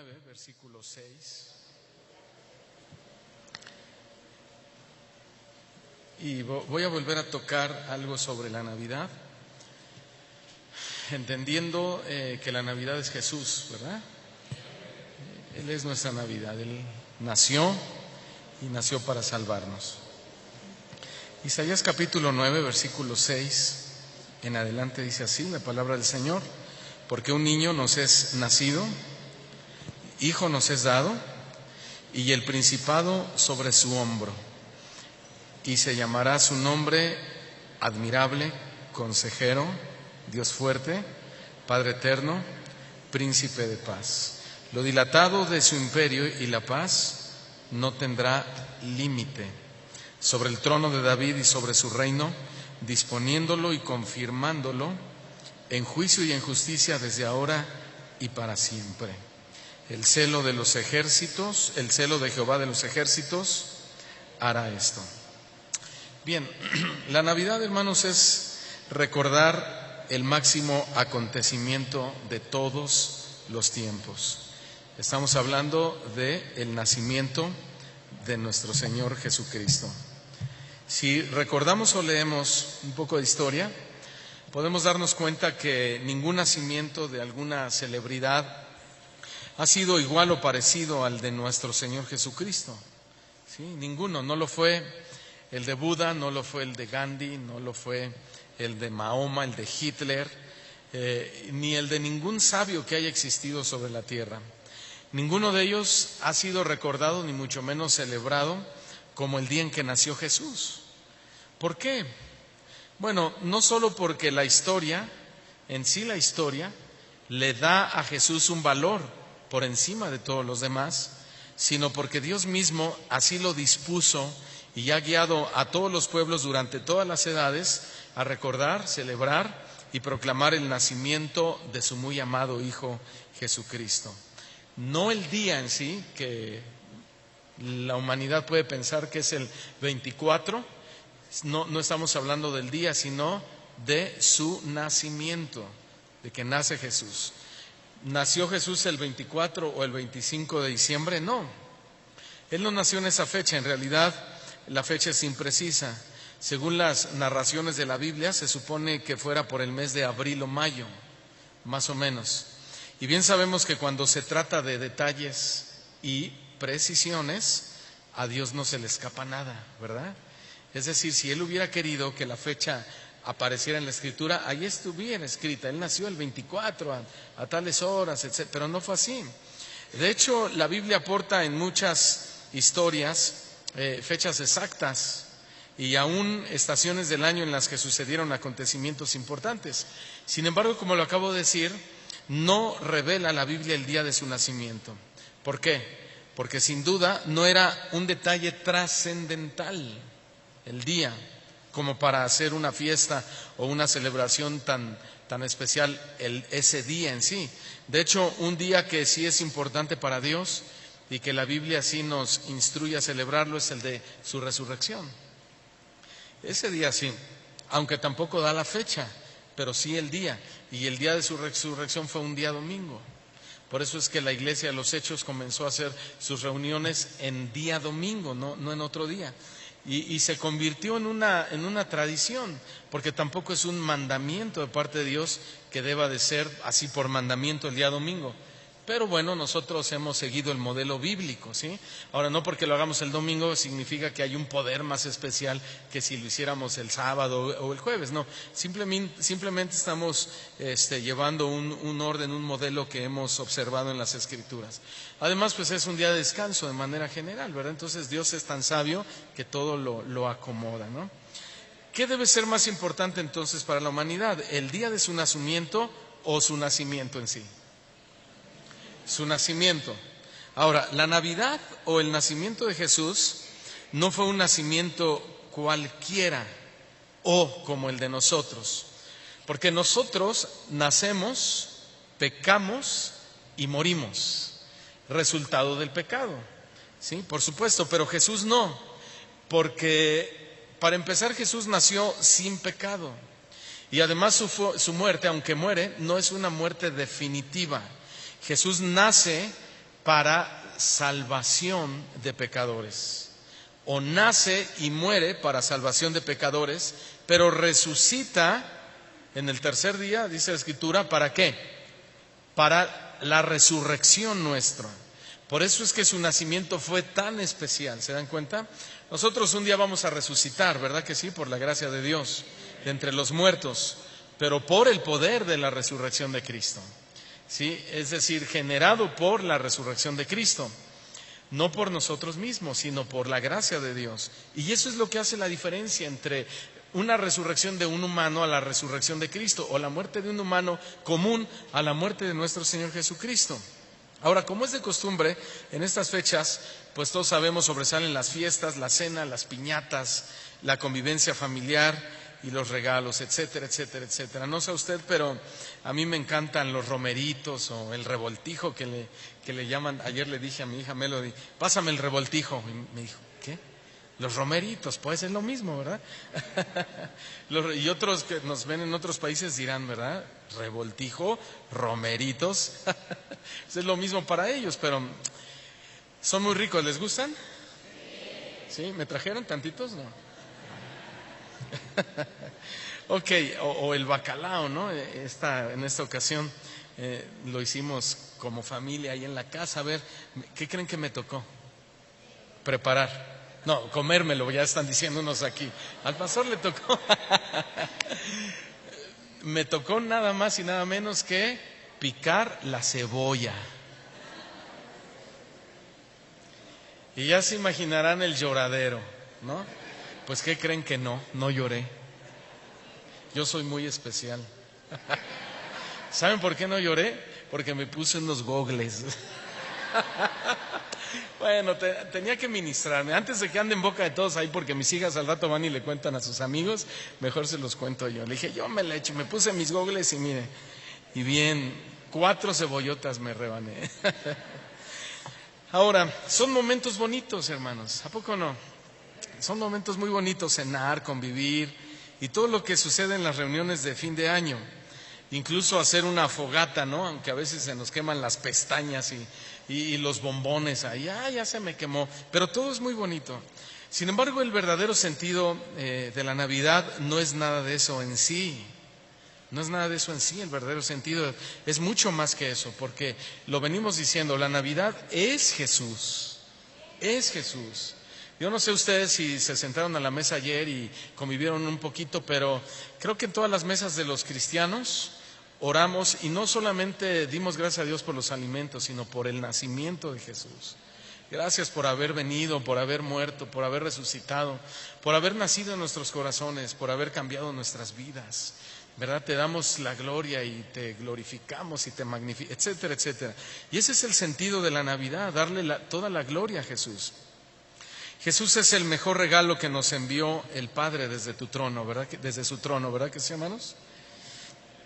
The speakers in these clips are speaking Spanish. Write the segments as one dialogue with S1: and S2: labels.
S1: 9, versículo 6. Y voy a volver a tocar algo sobre la Navidad, entendiendo que la Navidad es Jesús, ¿verdad? Él es nuestra Navidad, Él nació y nació para salvarnos. Isaías capítulo 9, versículo 6 en adelante dice así la palabra del Señor: porque un niño nos es nacido, hijo nos es dado, y el principado sobre su hombro, y se llamará su nombre admirable, consejero, Dios fuerte, Padre eterno, príncipe de paz. Lo dilatado de su imperio y la paz no tendrá límite sobre el trono de David y sobre su reino, disponiéndolo y confirmándolo en juicio y en justicia desde ahora y para siempre. El celo de los ejércitos, el celo de Jehová de los ejércitos hará esto. Bien, la Navidad, hermanos, es recordar el máximo acontecimiento de todos los tiempos. Estamos hablando del nacimiento de nuestro Señor Jesucristo. Si recordamos o leemos un poco de historia, podemos darnos cuenta que ningún nacimiento de alguna celebridad ha sido igual o parecido al de nuestro Señor Jesucristo. ¿Sí? Ninguno, no lo fue el de Buda, no lo fue el de Gandhi, no lo fue el de Mahoma, el de Hitler, ni el de ningún sabio que haya existido sobre la tierra. Ninguno de ellos ha sido recordado, ni mucho menos celebrado, como el día en que nació Jesús. ¿Por qué? Bueno, no solo porque la historia, en sí la historia, le da a Jesús un valor por encima de todos los demás, sino porque Dios mismo así lo dispuso y ha guiado a todos los pueblos durante todas las edades a recordar, celebrar y proclamar el nacimiento de su muy amado Hijo Jesucristo. No el día en sí, que la humanidad puede pensar que es el 24, no estamos hablando del día, sino de su nacimiento, de que nace Jesús. ¿Nació Jesús el 24 o el 25 de diciembre? No, Él no nació en esa fecha, en realidad la fecha es imprecisa. Según las narraciones de la Biblia, se supone que fuera por el mes de abril o mayo, más o menos. Y bien sabemos que cuando se trata de detalles y precisiones, a Dios no se le escapa nada, ¿verdad? Es decir, si Él hubiera querido que la fecha apareciera en la Escritura, ahí estuviera escrita: Él nació el 24 a tales horas, etc. Pero no fue así. De hecho, la Biblia aporta en muchas historias fechas exactas y aún estaciones del año en las que sucedieron acontecimientos importantes. Sin embargo, como lo acabo de decir, no revela la Biblia el día de su nacimiento. ¿Por qué? Porque sin duda no era un detalle trascendental el día como para hacer una fiesta o una celebración tan especial ese día en sí. De hecho, un día que sí es importante para Dios y que la Biblia sí nos instruye a celebrarlo es el de su resurrección. Ese día sí, aunque tampoco da la fecha, pero sí el día. Y el día de su resurrección fue un día domingo. Por eso es que la iglesia de los Hechos comenzó a hacer sus reuniones en día domingo, no en otro día. Y se convirtió en una tradición, porque tampoco es un mandamiento de parte de Dios que deba de ser así por mandamiento el día domingo. Pero bueno, nosotros hemos seguido el modelo bíblico, ¿sí? Ahora, no porque lo hagamos el domingo significa que hay un poder más especial que si lo hiciéramos el sábado o el jueves, no. Simplemente estamos llevando un orden, un modelo que hemos observado en las Escrituras. Además, pues es un día de descanso de manera general, ¿verdad? Entonces Dios es tan sabio que todo lo acomoda, ¿no? ¿Qué debe ser más importante entonces para la humanidad? ¿El día de su nacimiento o su nacimiento en sí? Su nacimiento. Ahora, la Navidad o el nacimiento de Jesús no fue un nacimiento cualquiera o como el de nosotros, porque nosotros nacemos, pecamos y morimos, resultado del pecado, ¿sí? Por supuesto, pero Jesús no, porque para empezar Jesús nació sin pecado y además su muerte, aunque muere, no es una muerte definitiva. Jesús nace para salvación de pecadores. O nace y muere para salvación de pecadores, pero resucita en el tercer día, dice la Escritura, ¿para qué? Para la resurrección nuestra. Por eso es que su nacimiento fue tan especial, ¿se dan cuenta? Nosotros un día vamos a resucitar, ¿verdad que sí? Por la gracia de Dios, de entre los muertos, pero por el poder de la resurrección de Cristo, ¿sí? Es decir, generado por la resurrección de Cristo, no por nosotros mismos, sino por la gracia de Dios. Y eso es lo que hace la diferencia entre una resurrección de un humano a la resurrección de Cristo, o la muerte de un humano común a la muerte de nuestro Señor Jesucristo. Ahora, como es de costumbre, en estas fechas, pues todos sabemos, sobresalen las fiestas, la cena, las piñatas, la convivencia familiar y los regalos, etcétera, etcétera, etcétera. No sé a usted, pero a mí me encantan los romeritos o el revoltijo que le llaman. Ayer le dije a mi hija Melody, pásame el revoltijo. Y me dijo, ¿qué? Los romeritos, pues es lo mismo, ¿verdad? Y otros que nos ven en otros países dirán, ¿verdad? Revoltijo, romeritos. Es lo mismo para ellos, pero son muy ricos. ¿Les gustan? ¿Sí? ¿Me trajeron tantitos? No. Ok, o el bacalao, ¿no? En esta ocasión lo hicimos como familia ahí en la casa. A ver, ¿qué creen que me tocó? Preparar. No, comérmelo, ya están diciendo unos aquí. Al pastor le tocó. Me tocó nada más y nada menos que picar la cebolla. Y ya se imaginarán el lloradero, ¿no? Pues ¿qué creen que no lloré? Yo soy muy especial. ¿Saben por qué no lloré? Porque me puse unos gogles. Bueno, tenía que ministrarme. Antes de que ande en boca de todos ahí, porque mis hijas al rato van y le cuentan a sus amigos, mejor se los cuento yo. Le dije, yo me la echo, me puse mis gogles y mire, y bien, 4 cebollotas me rebané. Ahora, son momentos bonitos, hermanos, ¿a poco no? Son momentos muy bonitos, cenar, convivir y todo lo que sucede en las reuniones de fin de año. Incluso hacer una fogata, ¿no? Aunque a veces se nos queman las pestañas y los bombones ahí, ya se me quemó, pero todo es muy bonito. Sin embargo, el verdadero sentido de la Navidad no es nada de eso en sí. No es nada de eso en sí, el verdadero sentido es mucho más que eso, porque lo venimos diciendo, la Navidad es Jesús, es Jesús. Yo no sé ustedes si se sentaron a la mesa ayer y convivieron un poquito, pero creo que en todas las mesas de los cristianos oramos y no solamente dimos gracias a Dios por los alimentos, sino por el nacimiento de Jesús. Gracias por haber venido, por haber muerto, por haber resucitado, por haber nacido en nuestros corazones, por haber cambiado nuestras vidas. ¿Verdad? Te damos la gloria y te glorificamos y te magnificamos, etcétera, etcétera. Y ese es el sentido de la Navidad, darle toda la gloria a Jesús. Jesús es el mejor regalo que nos envió el Padre desde tu trono, ¿verdad? Desde su trono, ¿verdad que sí, hermanos?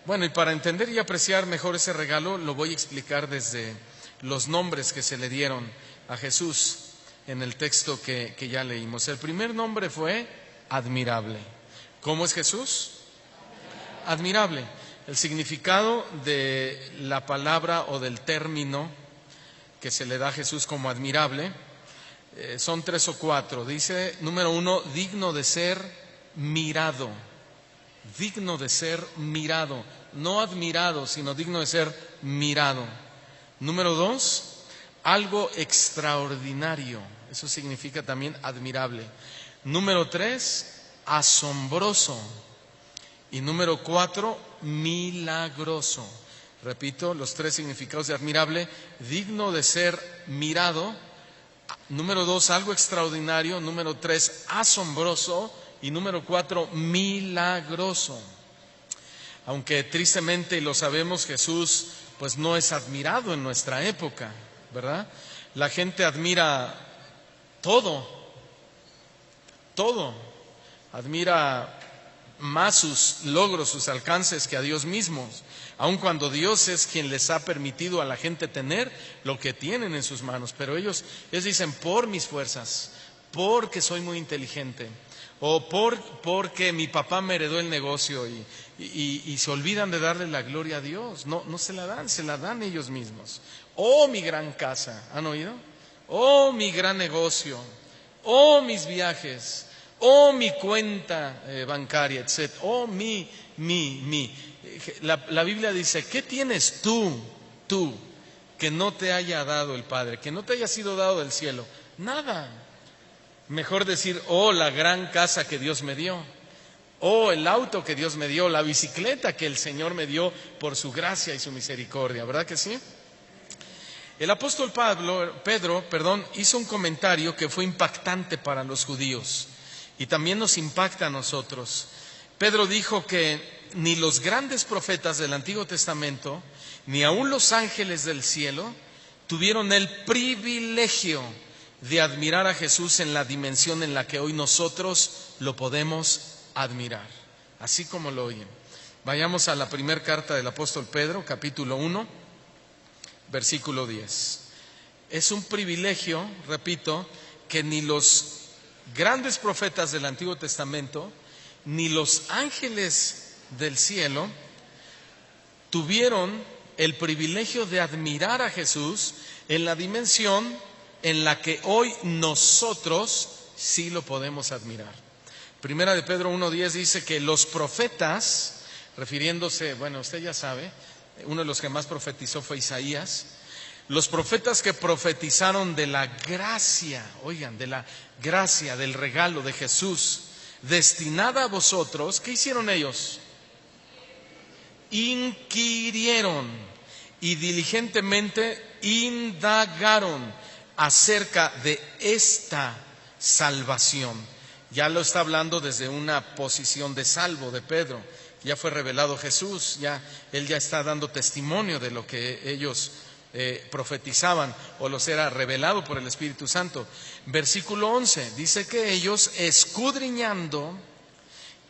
S1: Bueno, y para entender y apreciar mejor ese regalo, lo voy a explicar desde los nombres que se le dieron a Jesús en el texto que ya leímos. El primer nombre fue admirable. ¿Cómo es Jesús? Admirable. El significado de la palabra o del término que se le da a Jesús como admirable son 3 o 4. Dice, número 1, digno de ser mirado. Digno de ser mirado. No admirado, sino digno de ser mirado. Número 2, algo extraordinario. Eso significa también admirable. Número 3, asombroso. Y número 4, milagroso. Repito, los 3 significados de admirable: digno de ser mirado. Número 2, algo extraordinario. Número 3, asombroso. Y número 4, milagroso. Aunque tristemente, y lo sabemos, Jesús pues no es admirado en nuestra época, ¿verdad? La gente admira todo. Admira más sus logros, sus alcances que a Dios mismo, aun cuando Dios es quien les ha permitido a la gente tener lo que tienen en sus manos. Pero ellos dicen, por mis fuerzas, porque soy muy inteligente, o porque mi papá me heredó el negocio, y se olvidan de darle la gloria a Dios. No se la dan, se la dan ellos mismos. Oh, mi gran casa, ¿han oído? Oh, mi gran negocio, oh, mis viajes, oh, mi cuenta bancaria, etc. Oh, mi. La Biblia dice, ¿qué tienes tú, que no te haya dado el Padre, que no te haya sido dado del cielo? Nada. Mejor decir, oh, la gran casa que Dios me dio, oh, el auto que Dios me dio, la bicicleta que el Señor me dio por su gracia y su misericordia, ¿verdad que sí? El apóstol Pedro, hizo un comentario que fue impactante para los judíos y también nos impacta a nosotros. Pedro dijo que ni los grandes profetas del Antiguo Testamento, ni aun los ángeles del cielo, tuvieron el privilegio de admirar a Jesús en la dimensión en la que hoy nosotros lo podemos admirar, así como lo oyen. Vayamos a la primera carta del apóstol Pedro, capítulo 1, versículo 10. Es un privilegio, repito, que ni los grandes profetas del Antiguo Testamento, ni los ángeles del cielo tuvieron el privilegio de admirar a Jesús en la dimensión en la que hoy nosotros sí lo podemos admirar. Primera de Pedro 1:10 dice que los profetas, refiriéndose, bueno, usted ya sabe, uno de los que más profetizó fue Isaías. Los profetas que profetizaron de la gracia, oigan, de la gracia, del regalo de Jesús, destinada a vosotros, ¿qué hicieron ellos? Inquirieron y diligentemente indagaron acerca de esta salvación. Ya lo está hablando desde una posición de salvo de Pedro. Ya fue revelado Jesús, él ya está dando testimonio de lo que ellos profetizaban o los era revelado por el Espíritu Santo. Versículo 11 dice que ellos, escudriñando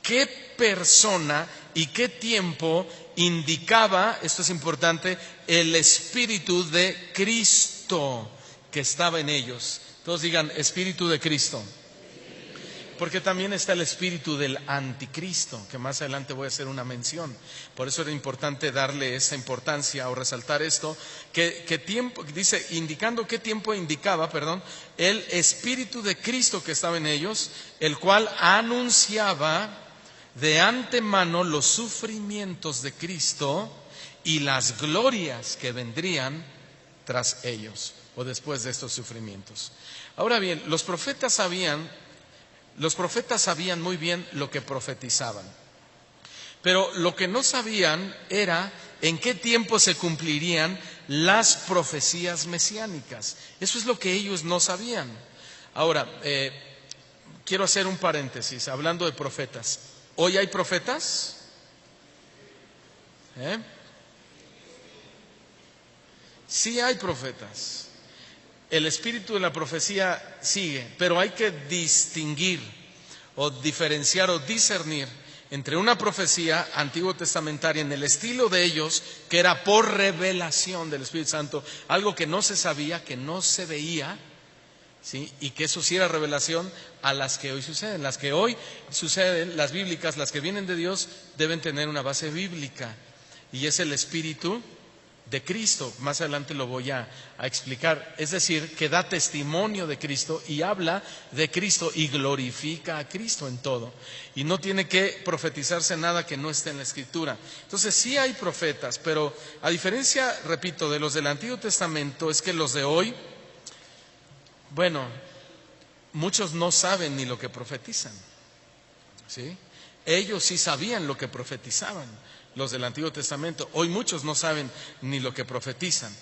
S1: qué persona y qué tiempo indicaba, esto es importante, el Espíritu de Cristo que estaba en ellos. Todos digan, Espíritu de Cristo. Porque también está el espíritu del anticristo, que más adelante voy a hacer una mención. Por eso era importante darle esa importancia o resaltar esto, que tiempo, dice, indicando qué tiempo indicaba, el espíritu de Cristo que estaba en ellos, el cual anunciaba de antemano los sufrimientos de Cristo y las glorias que vendrían tras ellos o después de estos sufrimientos. Ahora bien, los profetas sabían muy bien lo que profetizaban, pero lo que no sabían era en qué tiempo se cumplirían las profecías mesiánicas. Eso es lo que ellos no sabían. Ahora, quiero hacer un paréntesis, hablando de profetas. ¿Hoy hay profetas? Sí hay profetas. El espíritu de la profecía sigue, pero hay que distinguir o diferenciar o discernir entre una profecía antiguo testamentaria en el estilo de ellos, que era por revelación del Espíritu Santo, algo que no se sabía, que no se veía, ¿sí? Y que eso sí era revelación, a las que hoy suceden. Las que hoy suceden, las bíblicas, las que vienen de Dios, deben tener una base bíblica, y es el espíritu de Cristo. Más adelante lo voy a explicar. Es decir, que da testimonio de Cristo y habla de Cristo y glorifica a Cristo en todo. Y no tiene que profetizarse nada que no esté en la Escritura. Entonces sí hay profetas, pero a diferencia, repito, de los del Antiguo Testamento, es que los de hoy, bueno, muchos no saben ni lo que profetizan, ¿sí? Ellos sí sabían lo que profetizaban, los del Antiguo Testamento. Hoy muchos no saben ni lo que profetizan.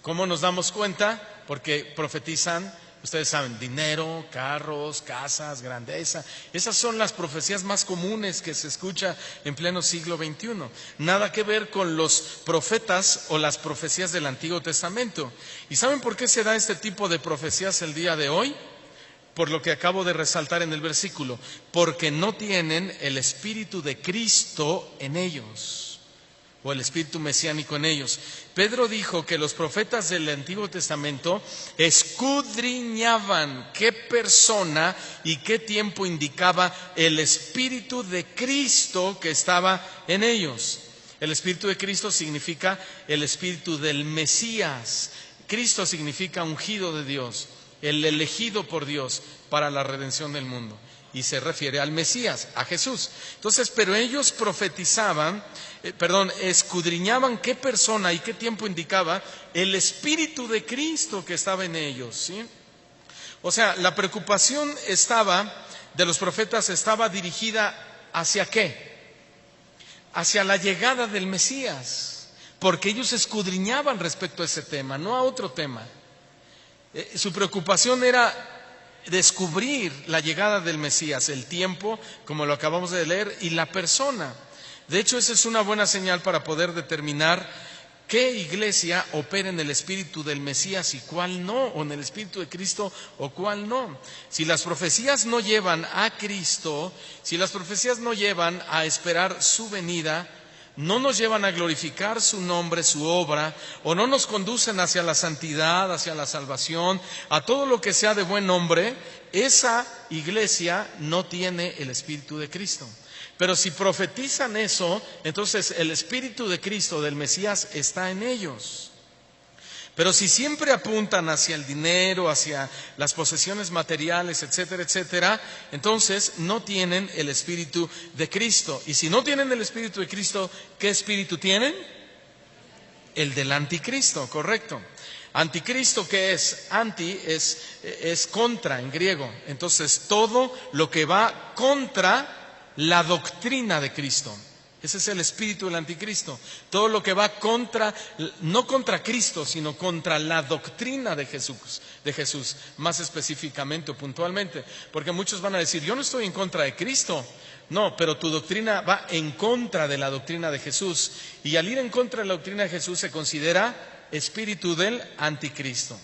S1: ¿Cómo nos damos cuenta? Porque profetizan, ustedes saben, dinero, carros, casas, grandeza. Esas son las profecías más comunes que se escucha en pleno siglo XXI. Nada que ver con los profetas o las profecías del Antiguo Testamento. ¿Y saben por qué se da este tipo de profecías el día de hoy? Por lo que acabo de resaltar en el versículo, porque no tienen el Espíritu de Cristo en ellos, o el Espíritu mesiánico en ellos. Pedro dijo que los profetas del Antiguo Testamento escudriñaban qué persona y qué tiempo indicaba el Espíritu de Cristo que estaba en ellos. El Espíritu de Cristo significa el Espíritu del Mesías, Cristo significa ungido de Dios, el elegido por Dios para la redención del mundo. Y se refiere al Mesías, a Jesús. Entonces, pero ellos profetizaban, escudriñaban qué persona y qué tiempo indicaba el Espíritu de Cristo que estaba en ellos, ¿sí? O sea, la preocupación de los profetas estaba dirigida ¿hacia qué? Hacia la llegada del Mesías, porque ellos escudriñaban respecto a ese tema, no a otro tema. Su preocupación era descubrir la llegada del Mesías, el tiempo, como lo acabamos de leer, y la persona. De hecho, esa es una buena señal para poder determinar qué iglesia opera en el espíritu del Mesías y cuál no, o en el espíritu de Cristo o cuál no. Si las profecías no llevan a Cristo, si las profecías no llevan a esperar su venida, no nos llevan a glorificar su nombre, su obra, o no nos conducen hacia la santidad, hacia la salvación, a todo lo que sea de buen nombre, esa iglesia no tiene el Espíritu de Cristo. Pero si profetizan eso, entonces el Espíritu de Cristo, del Mesías, está en ellos. Pero si siempre apuntan hacia el dinero, hacia las posesiones materiales, etcétera, etcétera, entonces no tienen el Espíritu de Cristo. Y si no tienen el Espíritu de Cristo, ¿qué espíritu tienen? El del anticristo, correcto. Anticristo, ¿qué es? Anti es contra en griego. Entonces todo lo que va contra la doctrina de Cristo. Ese es el espíritu del anticristo. Todo lo que va contra, no contra Cristo, sino contra la doctrina de Jesús, más específicamente o puntualmente. Porque muchos van a decir, yo no estoy en contra de Cristo. No, pero tu doctrina va en contra de la doctrina de Jesús. Y al ir en contra de la doctrina de Jesús se considera espíritu del anticristo.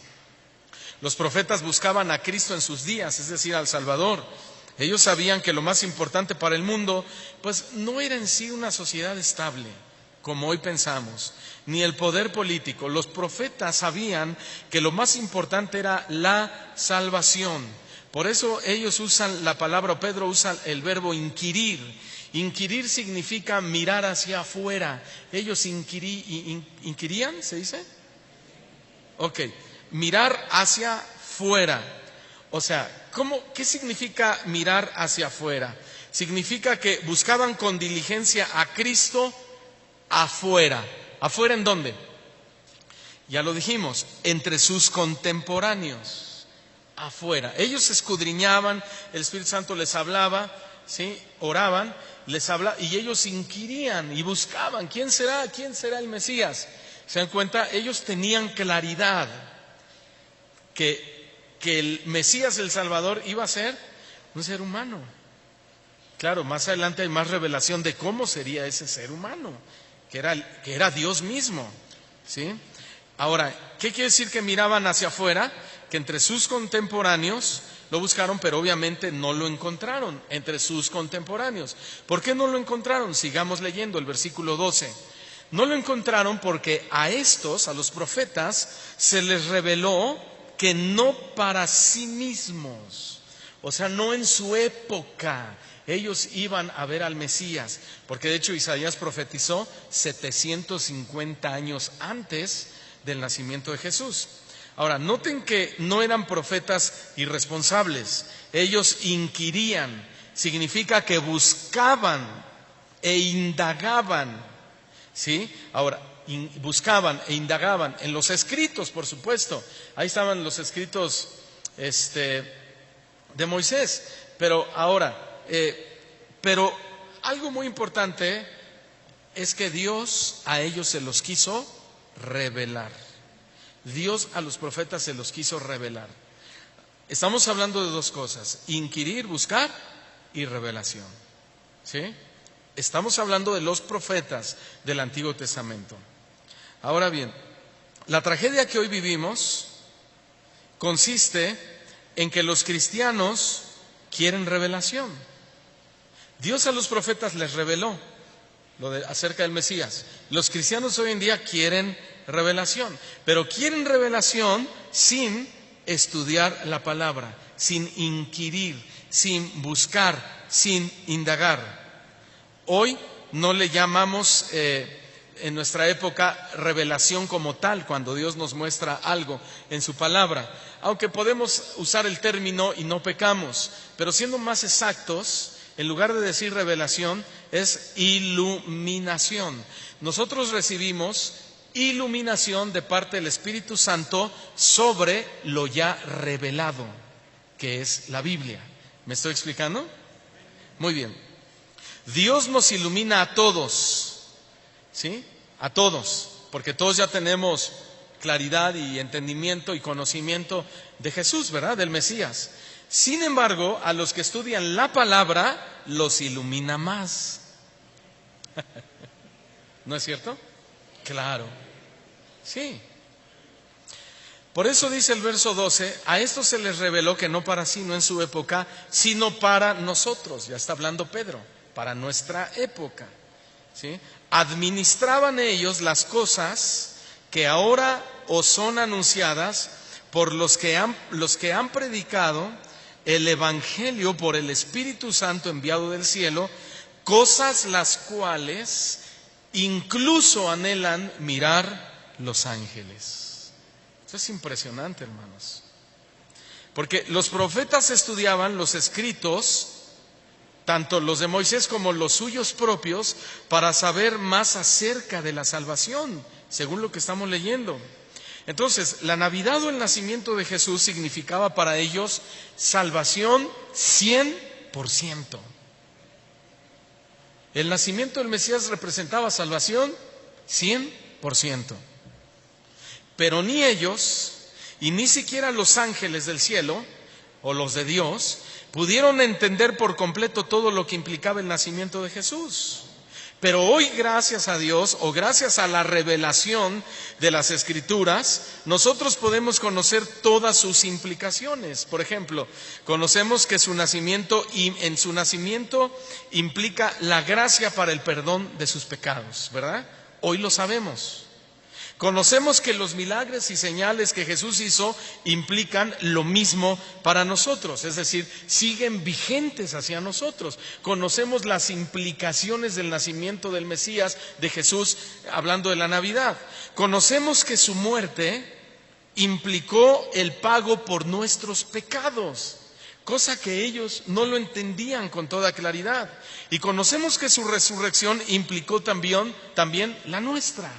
S1: Los profetas buscaban a Cristo en sus días, es decir, al Salvador. Ellos sabían que lo más importante para el mundo, pues no era en sí una sociedad estable, como hoy pensamos, ni el poder político. Los profetas sabían que lo más importante era la salvación. Por eso ellos usan la palabra, Pedro usa el verbo inquirir. Inquirir significa mirar hacia afuera. Ellos inquirían, ¿se dice? Ok, mirar hacia afuera. O sea, ¿qué significa mirar hacia afuera? Significa que buscaban con diligencia a Cristo afuera. ¿Afuera en dónde? Ya lo dijimos, entre sus contemporáneos. Afuera. Ellos escudriñaban, el Espíritu Santo les hablaba, ¿sí? Oraban, les hablaba y ellos inquirían y buscaban. ¿Quién será? ¿Quién será el Mesías? ¿Se dan cuenta? Ellos tenían claridad que el Mesías, el Salvador, iba a ser un ser humano. Claro, más adelante hay más revelación de cómo sería ese ser humano, que era Dios mismo, ¿sí? Ahora, ¿qué quiere decir que miraban hacia afuera? Que entre sus contemporáneos lo buscaron, pero obviamente no lo encontraron entre sus contemporáneos. ¿Por qué no lo encontraron? Sigamos leyendo el versículo 12. No lo encontraron porque a los profetas, se les reveló que no para sí mismos, o sea, no en su época, ellos iban a ver al Mesías, porque de hecho Isaías profetizó 750 años antes del nacimiento de Jesús. Ahora, noten que no eran profetas irresponsables, ellos inquirían, significa que buscaban e indagaban, ¿sí? Ahora, buscaban e indagaban en los escritos, por supuesto. Ahí estaban los escritos de Moisés. Pero ahora, pero algo muy importante es que Dios a ellos se los quiso revelar. Dios a los profetas se los quiso revelar. Estamos hablando de dos cosas: inquirir, buscar y revelación, ¿sí? Estamos hablando de los profetas del Antiguo Testamento. Ahora bien, la tragedia que hoy vivimos consiste en que los cristianos quieren revelación. Dios a los profetas les reveló acerca del Mesías. Los cristianos hoy en día quieren revelación, pero quieren revelación sin estudiar la palabra, sin inquirir, sin buscar, sin indagar. Hoy no le llamamos en nuestra época revelación como tal, cuando Dios nos muestra algo en su palabra. Aunque podemos usar el término y no pecamos, pero siendo más exactos, en lugar de decir revelación, es iluminación. Nosotros recibimos iluminación de parte del Espíritu Santo sobre lo ya revelado, que es la Biblia. ¿Me estoy explicando? Muy bien. Dios nos ilumina a todos, ¿sí? A todos, porque todos ya tenemos claridad y entendimiento y conocimiento de Jesús, ¿verdad? Del Mesías. Sin embargo, a los que estudian la palabra, los ilumina más. ¿No es cierto? Claro. Sí. Por eso dice el verso 12, a esto se les reveló que no para sí, no en su época, sino para nosotros. Ya está hablando Pedro, para nuestra época. ¿Sí? Administraban ellos las cosas que ahora os son anunciadas por los que han predicado el Evangelio por el Espíritu Santo enviado del cielo, cosas las cuales incluso anhelan mirar los ángeles. Eso es impresionante, hermanos. Porque los profetas estudiaban los escritos, tanto los de Moisés como los suyos propios, para saber más acerca de la salvación, según lo que estamos leyendo. Entonces, la Navidad o el nacimiento de Jesús significaba para ellos salvación 100%. El nacimiento del Mesías representaba salvación 100%. Pero ni ellos, y ni siquiera los ángeles del cielo, o los de Dios, pudieron entender por completo todo lo que implicaba el nacimiento de Jesús. Pero hoy, gracias a Dios, o gracias a la revelación de las Escrituras, nosotros podemos conocer todas sus implicaciones. Por ejemplo, conocemos que en su nacimiento implica la gracia para el perdón de sus pecados, ¿verdad? Hoy lo sabemos. Conocemos que los milagros y señales que Jesús hizo implican lo mismo para nosotros, es decir, siguen vigentes hacia nosotros. Conocemos las implicaciones del nacimiento del Mesías, de Jesús, hablando de la Navidad. Conocemos que su muerte implicó el pago por nuestros pecados, cosa que ellos no lo entendían con toda claridad. Y conocemos que su resurrección implicó también la nuestra.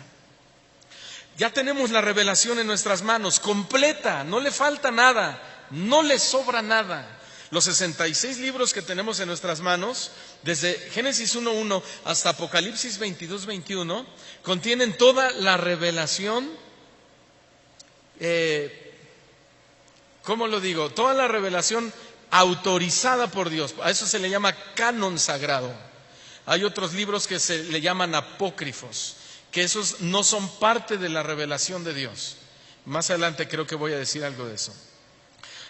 S1: Ya tenemos la revelación en nuestras manos, completa, no le falta nada, no le sobra nada. Los 66 libros que tenemos en nuestras manos, desde Génesis 1:1 hasta Apocalipsis 22:21, contienen toda la revelación, ¿cómo lo digo? Toda la revelación autorizada por Dios. A eso se le llama canon sagrado. Hay otros libros que se le llaman apócrifos, que esos no son parte de la revelación de Dios. Más adelante creo que voy a decir algo de eso.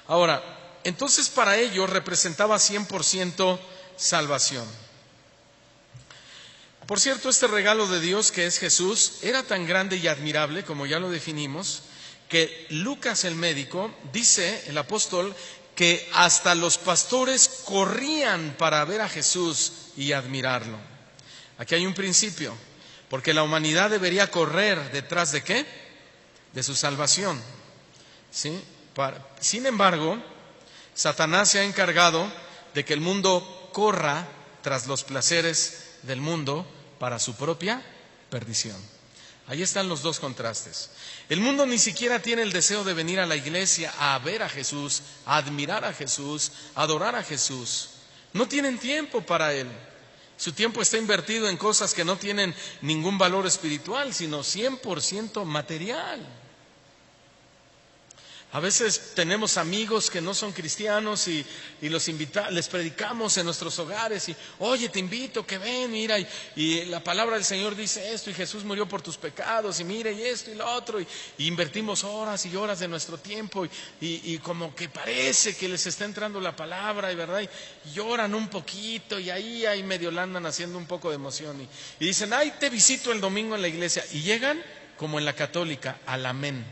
S1: Ahora, entonces para ellos representaba 100% salvación. Por cierto, este regalo de Dios que es Jesús era tan grande y admirable, como ya lo definimos, que Lucas el médico dice, el apóstol, que hasta los pastores corrían para ver a Jesús y admirarlo. Aquí hay un principio. Porque la humanidad debería correr detrás ¿de qué? De su salvación. ¿Sí? Sin embargo, Satanás se ha encargado de que el mundo corra tras los placeres del mundo para su propia perdición. Ahí están los dos contrastes. El mundo ni siquiera tiene el deseo de venir a la iglesia a ver a Jesús, a admirar a Jesús, a adorar a Jesús. No tienen tiempo para Él. Su tiempo está invertido en cosas que no tienen ningún valor espiritual, sino 100% material. A veces tenemos amigos que no son cristianos y les predicamos en nuestros hogares y, oye, te invito, que ven, mira, y la palabra del Señor dice esto y Jesús murió por tus pecados y mira y esto y lo otro y invertimos horas y horas de nuestro tiempo y como que parece que les está entrando la palabra y verdad y lloran un poquito y ahí medio la andan haciendo un poco de emoción y dicen, ay, te visito el domingo en la iglesia y llegan como en la católica, al amén.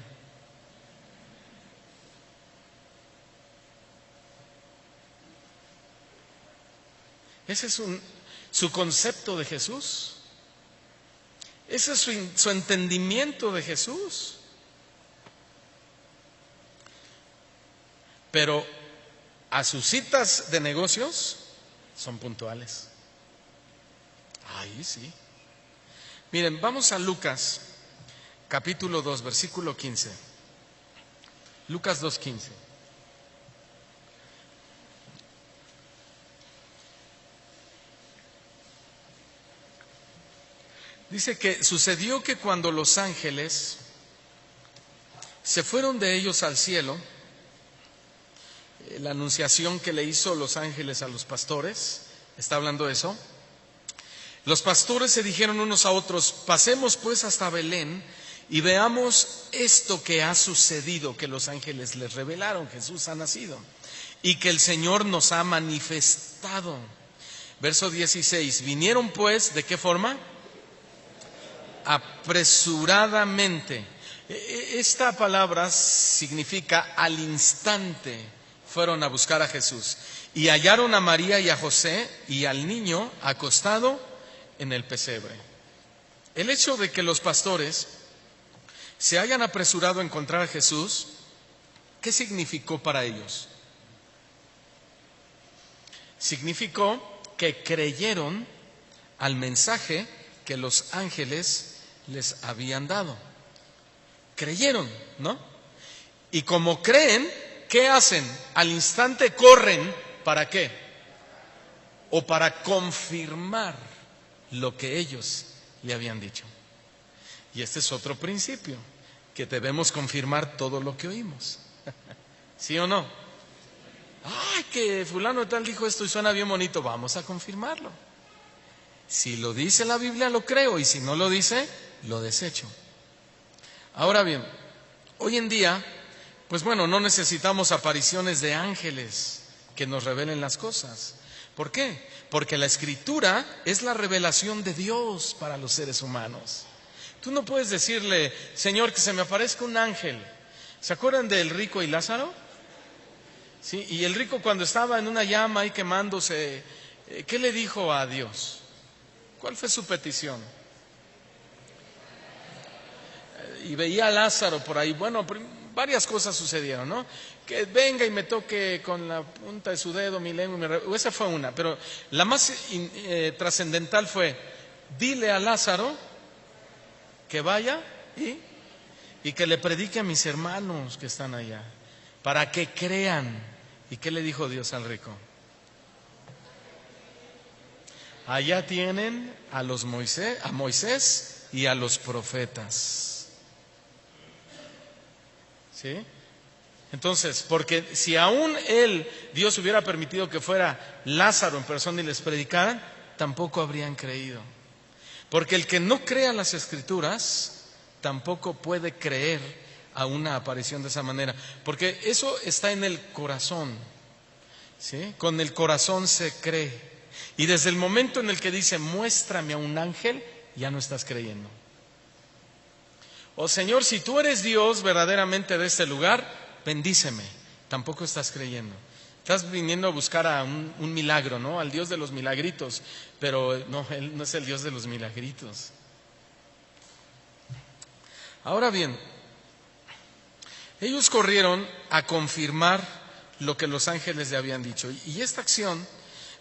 S1: Ese es su concepto de Jesús. Ese es su entendimiento de Jesús. Pero a sus citas de negocios son puntuales. Ahí sí. Miren, vamos a Lucas, capítulo 2, versículo 15. Lucas 2:15. Dice que sucedió que cuando los ángeles se fueron de ellos al cielo, la anunciación que le hizo los ángeles a los pastores, está hablando de eso. Los pastores se dijeron unos a otros: pasemos pues hasta Belén y veamos esto que ha sucedido, que los ángeles les revelaron: Jesús ha nacido y que el Señor nos ha manifestado. Verso 16, vinieron pues, ¿de qué forma? Apresuradamente. Esta palabra significa al instante fueron a buscar a Jesús y hallaron a María y a José y al niño acostado en el pesebre. El hecho de que los pastores se hayan apresurado a encontrar a Jesús, ¿qué significó para ellos? Significó que creyeron al mensaje que los ángeles les habían dado. Creyeron, ¿no? Y como creen, ¿qué hacen? Al instante corren, ¿para qué? O para confirmar lo que ellos le habían dicho. Y este es otro principio, que debemos confirmar todo lo que oímos. ¿Sí o no? Ay, que fulano tal dijo esto y suena bien bonito, vamos a confirmarlo. Si lo dice la Biblia, lo creo, y si no lo dice, lo desecho. Ahora bien, hoy en día, pues bueno, no necesitamos apariciones de ángeles que nos revelen las cosas. ¿Por qué? Porque la Escritura es la revelación de Dios para los seres humanos. Tú no puedes decirle: Señor, que se me aparezca un ángel. ¿Se acuerdan del rico y Lázaro? Sí, y el rico, cuando estaba en una llama ahí quemándose, ¿qué le dijo a Dios? ¿Cuál fue su petición? Y veía a Lázaro por ahí. Bueno, varias cosas sucedieron, ¿no? Que venga y me toque con la punta de su dedo mi lengua. Esa fue una, pero la más trascendental fue: dile a Lázaro que vaya y que le predique a mis hermanos que están allá, para que crean. ¿Y qué le dijo Dios al rico? Allá tienen a Moisés y a los profetas. ¿Sí? Entonces, porque si aún Dios hubiera permitido que fuera Lázaro en persona y les predicaran, tampoco habrían creído. Porque el que no crea las Escrituras tampoco puede creer a una aparición de esa manera, porque eso está en el corazón, ¿sí? Con el corazón se cree. Y desde el momento en el que dice: muéstrame a un ángel, ya no estás creyendo. O Señor, si tú eres Dios verdaderamente de este lugar, bendíceme. Tampoco estás creyendo. Estás viniendo a buscar a un milagro, ¿no? Al Dios de los milagritos. Pero no, Él no es el Dios de los milagritos. Ahora bien, ellos corrieron a confirmar lo que los ángeles le habían dicho. Y esta acción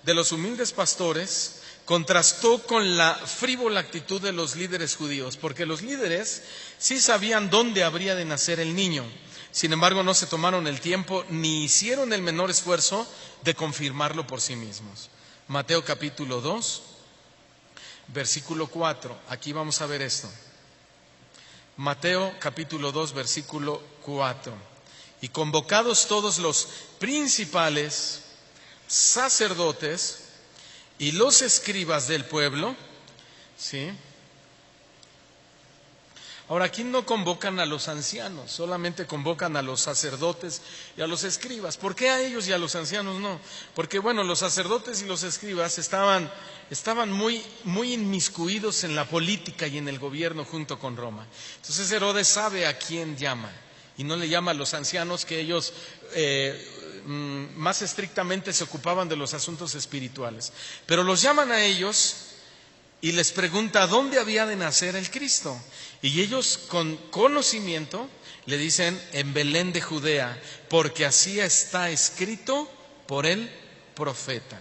S1: de los humildes pastores contrastó con la frívola actitud de los líderes judíos, porque los líderes sí sabían dónde habría de nacer el niño. Sin embargo, no se tomaron el tiempo ni hicieron el menor esfuerzo de confirmarlo por sí mismos. Mateo capítulo 2, versículo 4. Aquí vamos a ver esto. Mateo capítulo 2, versículo 4. Y convocados todos los principales sacerdotes y los escribas del pueblo, ¿sí? Ahora, aquí no convocan a los ancianos, solamente convocan a los sacerdotes y a los escribas. ¿Por qué a ellos y a los ancianos no? Porque, bueno, los sacerdotes y los escribas estaban muy inmiscuidos en la política y en el gobierno junto con Roma. Entonces Herodes sabe a quién llama y no le llama a los ancianos, que ellos más estrictamente se ocupaban de los asuntos espirituales. Pero los llaman a ellos y les pregunta dónde había de nacer el Cristo. Y ellos con conocimiento le dicen en Belén de Judea, porque así está escrito por el profeta.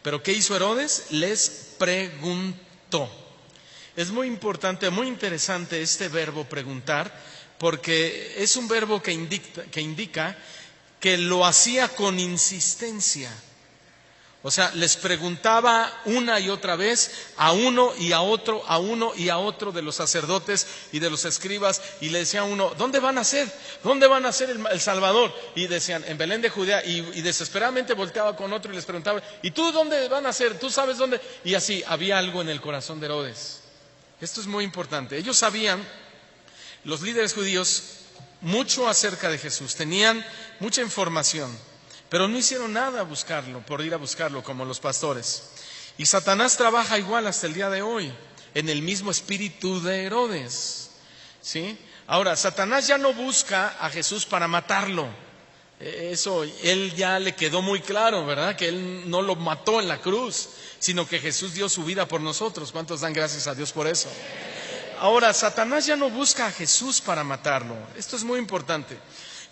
S1: Pero ¿qué hizo Herodes? Les preguntó. Es muy importante, muy interesante este verbo preguntar, porque es un verbo que indica que lo hacía con insistencia. O sea, les preguntaba una y otra vez a uno y a otro, a uno y a otro de los sacerdotes y de los escribas, y le decía a uno, ¿dónde van a nacer? ¿Dónde va a nacer el Salvador? Y decían, en Belén de Judea, y desesperadamente volteaba con otro y les preguntaba, ¿y tú dónde van a nacer? ¿Tú sabes dónde? Y así, había algo en el corazón de Herodes. Esto es muy importante. Ellos sabían, los líderes judíos, mucho acerca de Jesús, tenían mucha información, pero no hicieron nada por ir a buscarlo como los pastores. Y Satanás trabaja igual hasta el día de hoy, en el mismo espíritu de Herodes, ¿sí? Ahora, Satanás ya no busca a Jesús para matarlo. Eso, él ya le quedó muy claro, ¿verdad? Que él no lo mató en la cruz, sino que Jesús dio su vida por nosotros. ¿Cuántos dan gracias a Dios por eso? Ahora, Satanás ya no busca a Jesús para matarlo. Esto es muy importante.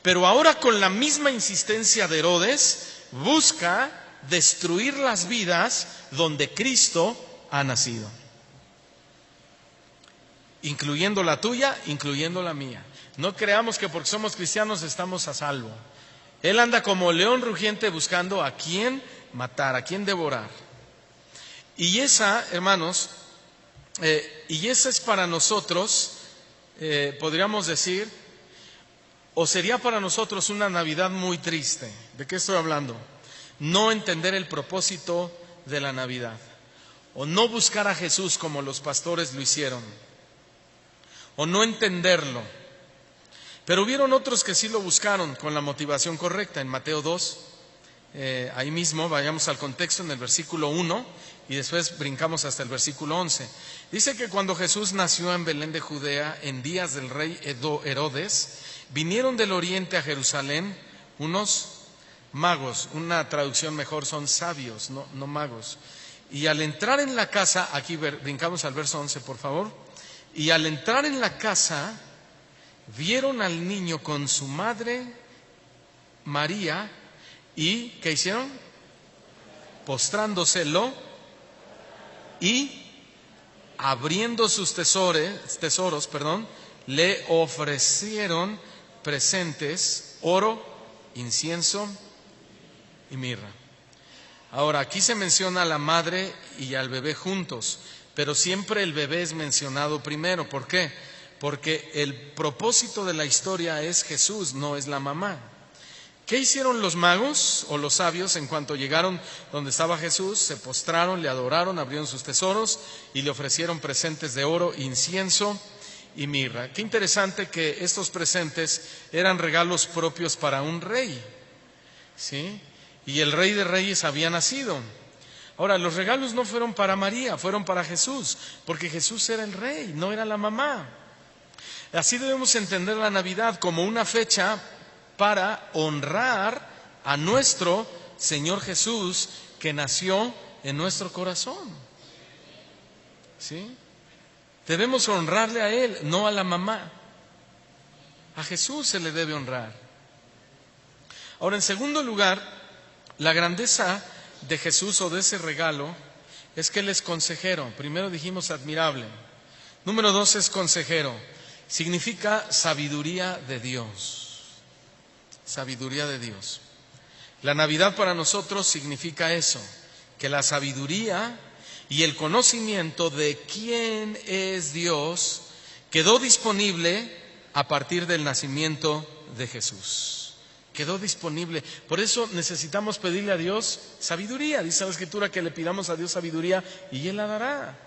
S1: Pero ahora, con la misma insistencia de Herodes, busca destruir las vidas donde Cristo ha nacido, incluyendo la tuya, incluyendo la mía. No creamos que porque somos cristianos estamos a salvo. Él anda como león rugiente buscando a quién matar, a quién devorar. Y esa, hermanos, y esa es para nosotros, podríamos decir, o sería para nosotros una Navidad muy triste. ¿De qué estoy hablando? No entender el propósito de la Navidad, o no buscar a Jesús como los pastores lo hicieron, o no entenderlo. Pero hubieron otros que sí lo buscaron con la motivación correcta. En Mateo 2, ahí mismo, vayamos al contexto, en el versículo 1, y después brincamos hasta el versículo 11. Dice que cuando Jesús nació en Belén de Judea, en días del rey Herodes, vinieron del oriente a Jerusalén unos magos. Una traducción mejor son sabios, no magos. Y al entrar en la casa, aquí brincamos al verso 11, por favor. Y al entrar en la casa, vieron al niño con su madre María y, ¿qué hicieron? Postrándoselo y abriendo sus tesoros, le ofrecieron presentes, oro, incienso y mirra. Ahora, aquí se menciona a la madre y al bebé juntos, pero siempre el bebé es mencionado primero. ¿Por qué? Porque el propósito de la historia es Jesús, no es la mamá. ¿Qué hicieron los magos o los sabios en cuanto llegaron donde estaba Jesús? Se postraron, le adoraron, abrieron sus tesoros y le ofrecieron presentes de oro, incienso y mirra. Qué interesante que estos presentes eran regalos propios para un rey, ¿sí? Y el Rey de Reyes había nacido. Ahora, los regalos no fueron para María, fueron para Jesús, porque Jesús era el rey, no era la mamá. Así debemos entender la Navidad, como una fecha para honrar a nuestro Señor Jesús, que nació en nuestro corazón, ¿sí? Debemos honrarle a Él, no a la mamá. A Jesús se le debe honrar. Ahora, en segundo lugar, la grandeza de Jesús o de ese regalo es que Él es consejero. Primero dijimos admirable. Número 2 es consejero. Significa sabiduría de Dios. Sabiduría de Dios. La Navidad para nosotros significa eso, que la sabiduría y el conocimiento de quién es Dios quedó disponible a partir del nacimiento de Jesús. Quedó disponible. Por eso necesitamos pedirle a Dios sabiduría. Dice la Escritura que le pidamos a Dios sabiduría y Él la dará.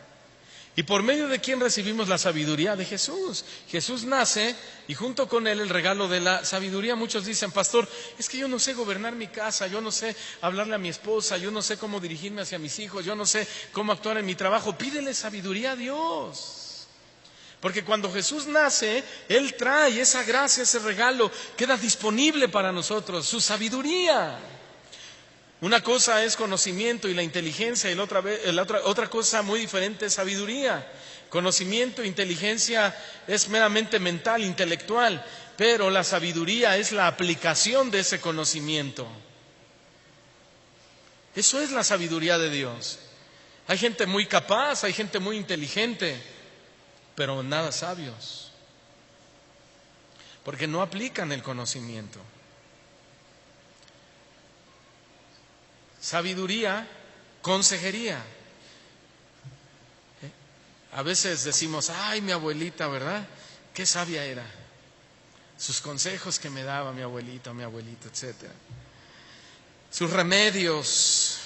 S1: ¿Y por medio de quién recibimos la sabiduría? De Jesús. Jesús nace y junto con Él el regalo de la sabiduría. Muchos dicen, pastor, es que yo no sé gobernar mi casa, yo no sé hablarle a mi esposa, yo no sé cómo dirigirme hacia mis hijos, yo no sé cómo actuar en mi trabajo. Pídele sabiduría a Dios. Porque cuando Jesús nace, Él trae esa gracia, ese regalo, queda disponible para nosotros, su sabiduría. Una cosa es conocimiento y la inteligencia, y otra cosa muy diferente es sabiduría. Conocimiento e inteligencia es meramente mental, intelectual, pero la sabiduría es la aplicación de ese conocimiento. Eso es la sabiduría de Dios. Hay gente muy capaz, hay gente muy inteligente, pero nada sabios, porque no aplican el conocimiento. Sabiduría, consejería. A veces decimos, ay, mi abuelita, ¿verdad? Qué sabia era. Sus consejos que me daba mi abuelito, etcétera. Sus remedios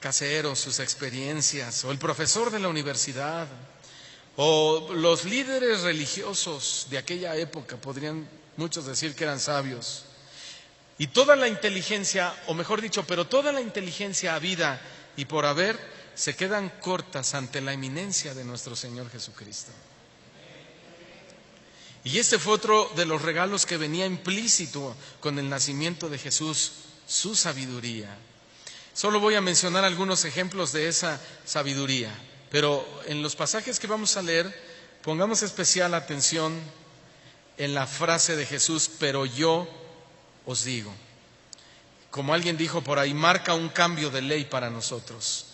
S1: caseros, sus experiencias, o el profesor de la universidad, o los líderes religiosos de aquella época, podrían muchos decir que eran sabios. Y toda la inteligencia, o mejor dicho, pero toda la inteligencia habida y por haber, se quedan cortas ante la eminencia de nuestro Señor Jesucristo. Y este fue otro de los regalos que venía implícito con el nacimiento de Jesús, su sabiduría. Solo voy a mencionar algunos ejemplos de esa sabiduría, pero en los pasajes que vamos a leer, pongamos especial atención en la frase de Jesús, pero yo os digo. Como alguien dijo por ahí, marca un cambio de ley para nosotros.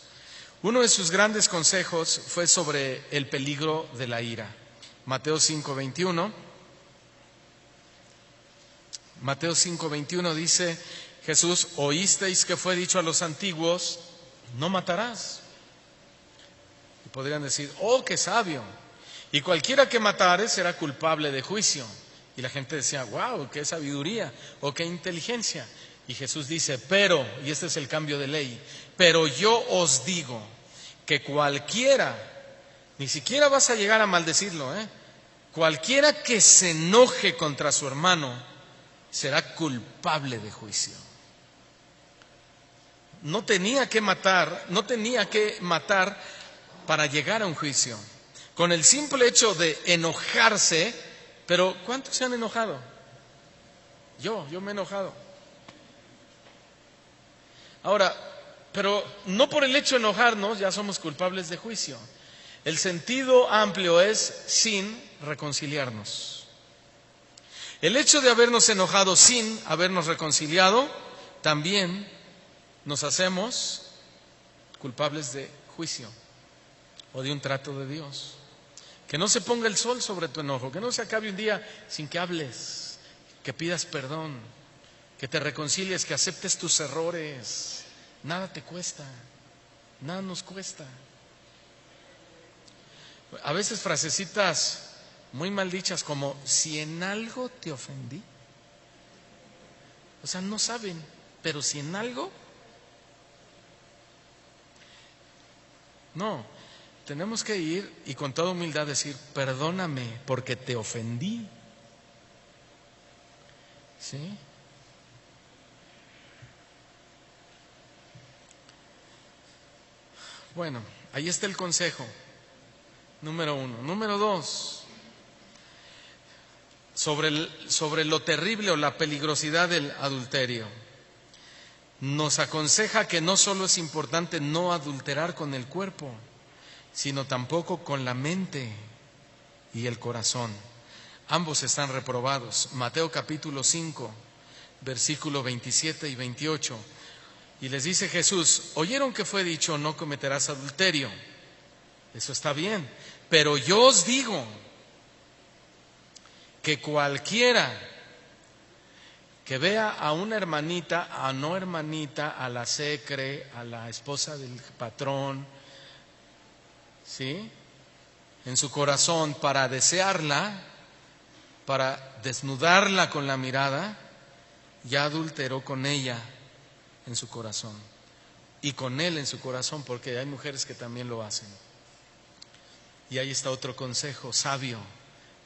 S1: Uno de sus grandes consejos fue sobre el peligro de la ira. Mateo 5:21. Mateo 5:21 dice Jesús, oísteis que fue dicho a los antiguos, no matarás. Y podrían decir, oh, qué sabio. Y cualquiera que matare será culpable de juicio. Y la gente decía, wow, qué sabiduría o qué inteligencia. Y Jesús dice, pero, y este es el cambio de ley, pero yo os digo que cualquiera, ni siquiera vas a llegar a maldecirlo, cualquiera que se enoje contra su hermano será culpable de juicio. No tenía que matar para llegar a un juicio. Con el simple hecho de enojarse, pero ¿cuántos se han enojado? Yo me he enojado. Ahora, pero no por el hecho de enojarnos ya somos culpables de juicio. El sentido amplio es sin reconciliarnos. El hecho de habernos enojado sin habernos reconciliado, también nos hacemos culpables de juicio o de un trato de Dios. Que no se ponga el sol sobre tu enojo, que no se acabe un día sin que hables, que pidas perdón, que te reconcilies, que aceptes tus errores. Nada te cuesta, nada nos cuesta. A veces frasecitas muy mal dichas como, si en algo te ofendí. O sea, no saben, pero si en algo... No, tenemos que ir y con toda humildad decir, perdóname porque te ofendí. ¿Sí? Bueno, ahí está el consejo, número 1. Número 2, sobre lo terrible o la peligrosidad del adulterio. Nos aconseja que no solo es importante no adulterar con el cuerpo, sino tampoco con la mente y el corazón. Ambos están reprobados. Mateo capítulo 5, versículo 27 y 28. Y les dice Jesús, oyeron que fue dicho, no cometerás adulterio. Eso está bien, pero yo os digo que cualquiera que vea a una hermanita, a no hermanita, a la secre, a la esposa del patrón, ¿sí?, en su corazón para desearla, para desnudarla con la mirada, ya adulteró con ella en su corazón y con él en su corazón, porque hay mujeres que también lo hacen. Y ahí está otro consejo sabio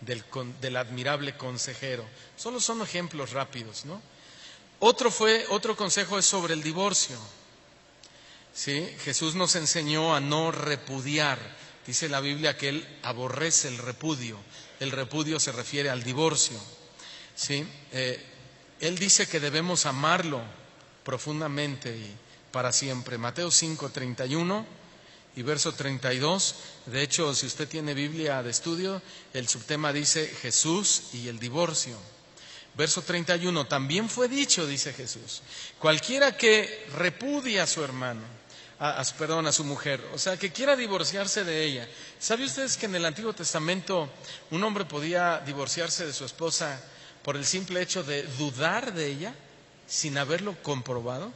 S1: del admirable consejero. Solo son ejemplos rápidos, ¿no? Otro consejo es sobre el divorcio. ¿Sí? Jesús nos enseñó a no repudiar. Dice la Biblia que Él aborrece el repudio. El repudio se refiere al divorcio. ¿Sí? Él dice que debemos amarlo profundamente y para siempre. Mateo 5:31 y verso 32. De hecho, si usted tiene Biblia de estudio, el subtema dice Jesús y el divorcio. Verso 31, también fue dicho, dice Jesús, cualquiera que repudia a su hermano, a su mujer, o sea, que quiera divorciarse de ella. ¿Sabe ustedes que en el Antiguo Testamento un hombre podía divorciarse de su esposa por el simple hecho de dudar de ella sin haberlo comprobado?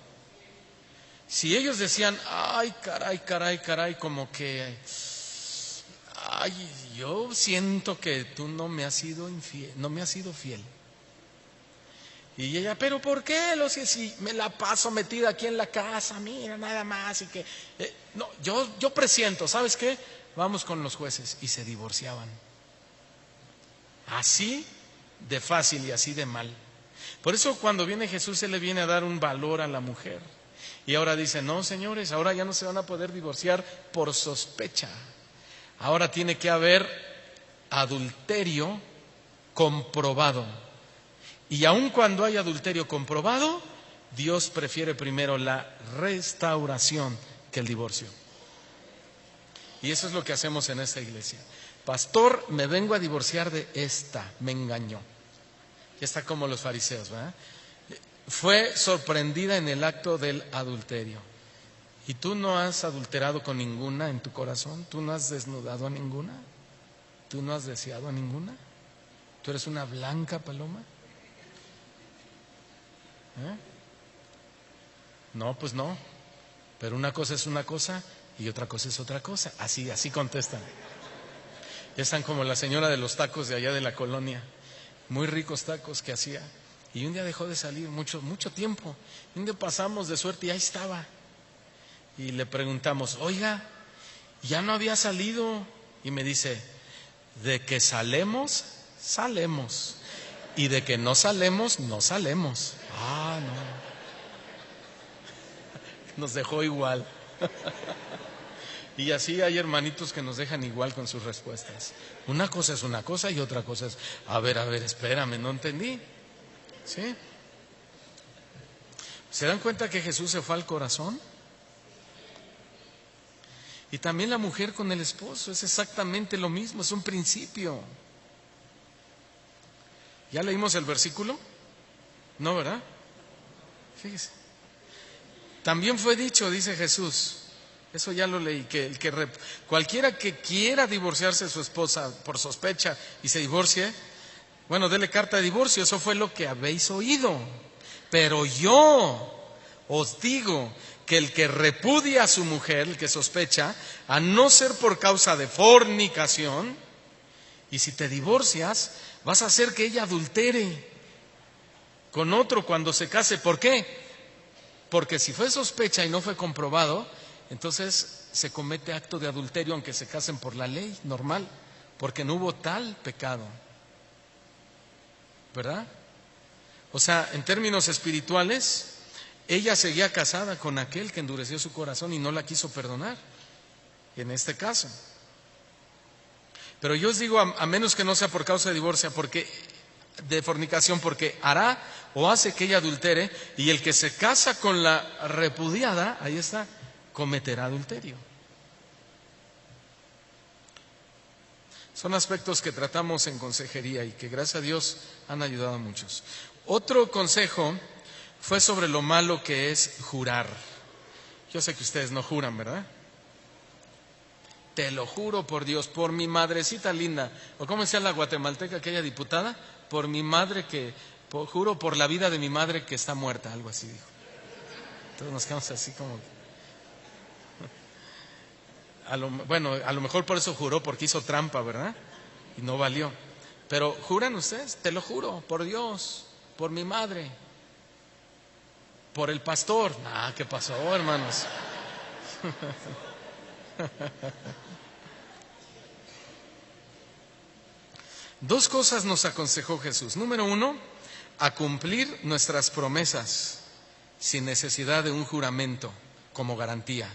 S1: Si ellos decían, ay, caray, como que, ay, yo siento que tú no me has sido infiel, no me has sido fiel. Y ella, pero ¿por qué? Si me la paso metida aquí en la casa, mira, nada más. Y que no, yo presiento, ¿sabes qué? Vamos con los jueces. Y se divorciaban. Así de fácil y así de mal. Por eso cuando viene Jesús, se le viene a dar un valor a la mujer. Y ahora dice, no, señores, ahora ya no se van a poder divorciar por sospecha. Ahora tiene que haber adulterio comprobado. Y aun cuando hay adulterio comprobado, Dios prefiere primero la restauración que el divorcio. Y eso es lo que hacemos en esta iglesia. Pastor, me vengo a divorciar de esta, me engañó. Ya está como los fariseos, ¿verdad? Fue sorprendida en el acto del adulterio. ¿Y tú no has adulterado con ninguna en tu corazón? ¿Tú no has desnudado a ninguna? ¿Tú no has deseado a ninguna? ¿Tú eres una blanca paloma? No, pues no. Pero una cosa es una cosa y otra cosa es otra cosa. Así contestan. Ya están como la señora de los tacos de allá de la colonia. Muy ricos tacos que hacía. Y un día dejó de salir mucho tiempo. Y un día pasamos de suerte y ahí estaba. Y le preguntamos, oiga, ya no había salido. Y me dice, de que salemos, salemos. Y de que no salemos, no salemos. Ah, no. Nos dejó igual. Y así hay hermanitos que nos dejan igual con sus respuestas. Una cosa es una cosa y otra cosa es, a ver, espérame, no entendí. ¿Sí? ¿Se dan cuenta que Jesús se fue al corazón? Y también la mujer con el esposo es exactamente lo mismo, es un principio. ¿Ya leímos el versículo? No, ¿verdad? Fíjese. También fue dicho, dice Jesús, eso ya lo leí, que cualquiera que quiera divorciarse de su esposa por sospecha y se divorcie, bueno, dele carta de divorcio, eso fue lo que habéis oído. Pero yo os digo que el que repudia a su mujer, el que sospecha, a no ser por causa de fornicación, y si te divorcias, vas a hacer que ella adultere con otro cuando se case. ¿Por qué? Porque si fue sospecha y no fue comprobado, entonces se comete acto de adulterio aunque se casen por la ley normal, porque no hubo tal pecado. ¿Verdad? O sea, en términos espirituales, ella seguía casada con aquel que endureció su corazón y no la quiso perdonar, en este caso. Pero yo os digo, a menos que no sea por causa de divorcio, de fornicación, porque hará o hace que ella adultere, y el que se casa con la repudiada, ahí está, cometerá adulterio. Son aspectos que tratamos en consejería y que gracias a Dios han ayudado a muchos. Otro consejo fue sobre lo malo que es jurar. Yo sé que ustedes no juran, ¿verdad? Te lo juro por Dios, por mi madrecita linda, o como decía la guatemalteca, aquella diputada, por mi madre juro por la vida de mi madre que está muerta, algo así dijo. Todos nos quedamos así como... a lo mejor por eso juró, porque hizo trampa, ¿verdad? Y no valió. Pero ¿juran ustedes? Te lo juro, por Dios, por mi madre, por el pastor. ¿Qué pasó, hermanos? Dos cosas nos aconsejó Jesús. Número uno, a cumplir nuestras promesas sin necesidad de un juramento como garantía.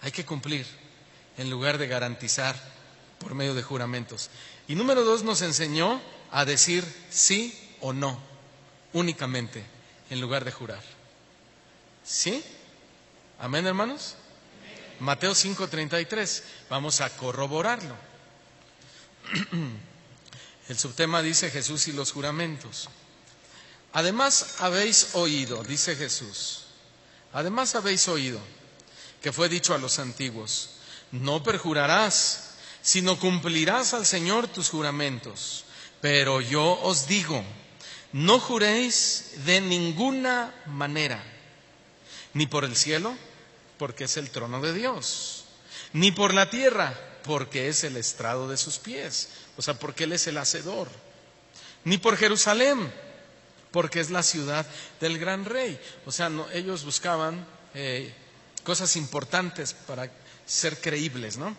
S1: Hay que cumplir en lugar de garantizar por medio de juramentos. Y número dos, nos enseñó a decir sí o no únicamente en lugar de jurar. ¿Sí? ¿Amén, hermanos? Mateo 5:33. Vamos a corroborarlo. El subtema dice Jesús y los juramentos. Además habéis oído, dice Jesús, además habéis oído que fue dicho a los antiguos: no perjurarás, sino cumplirás al Señor tus juramentos. Pero yo os digo, no juréis de ninguna manera, ni por el cielo, porque es el trono de Dios, ni por la tierra, porque es el estrado de sus pies, o sea, porque Él es el hacedor, ni por Jerusalén, porque es la ciudad del gran rey. O sea, ellos buscaban cosas importantes para ser creíbles, ¿no?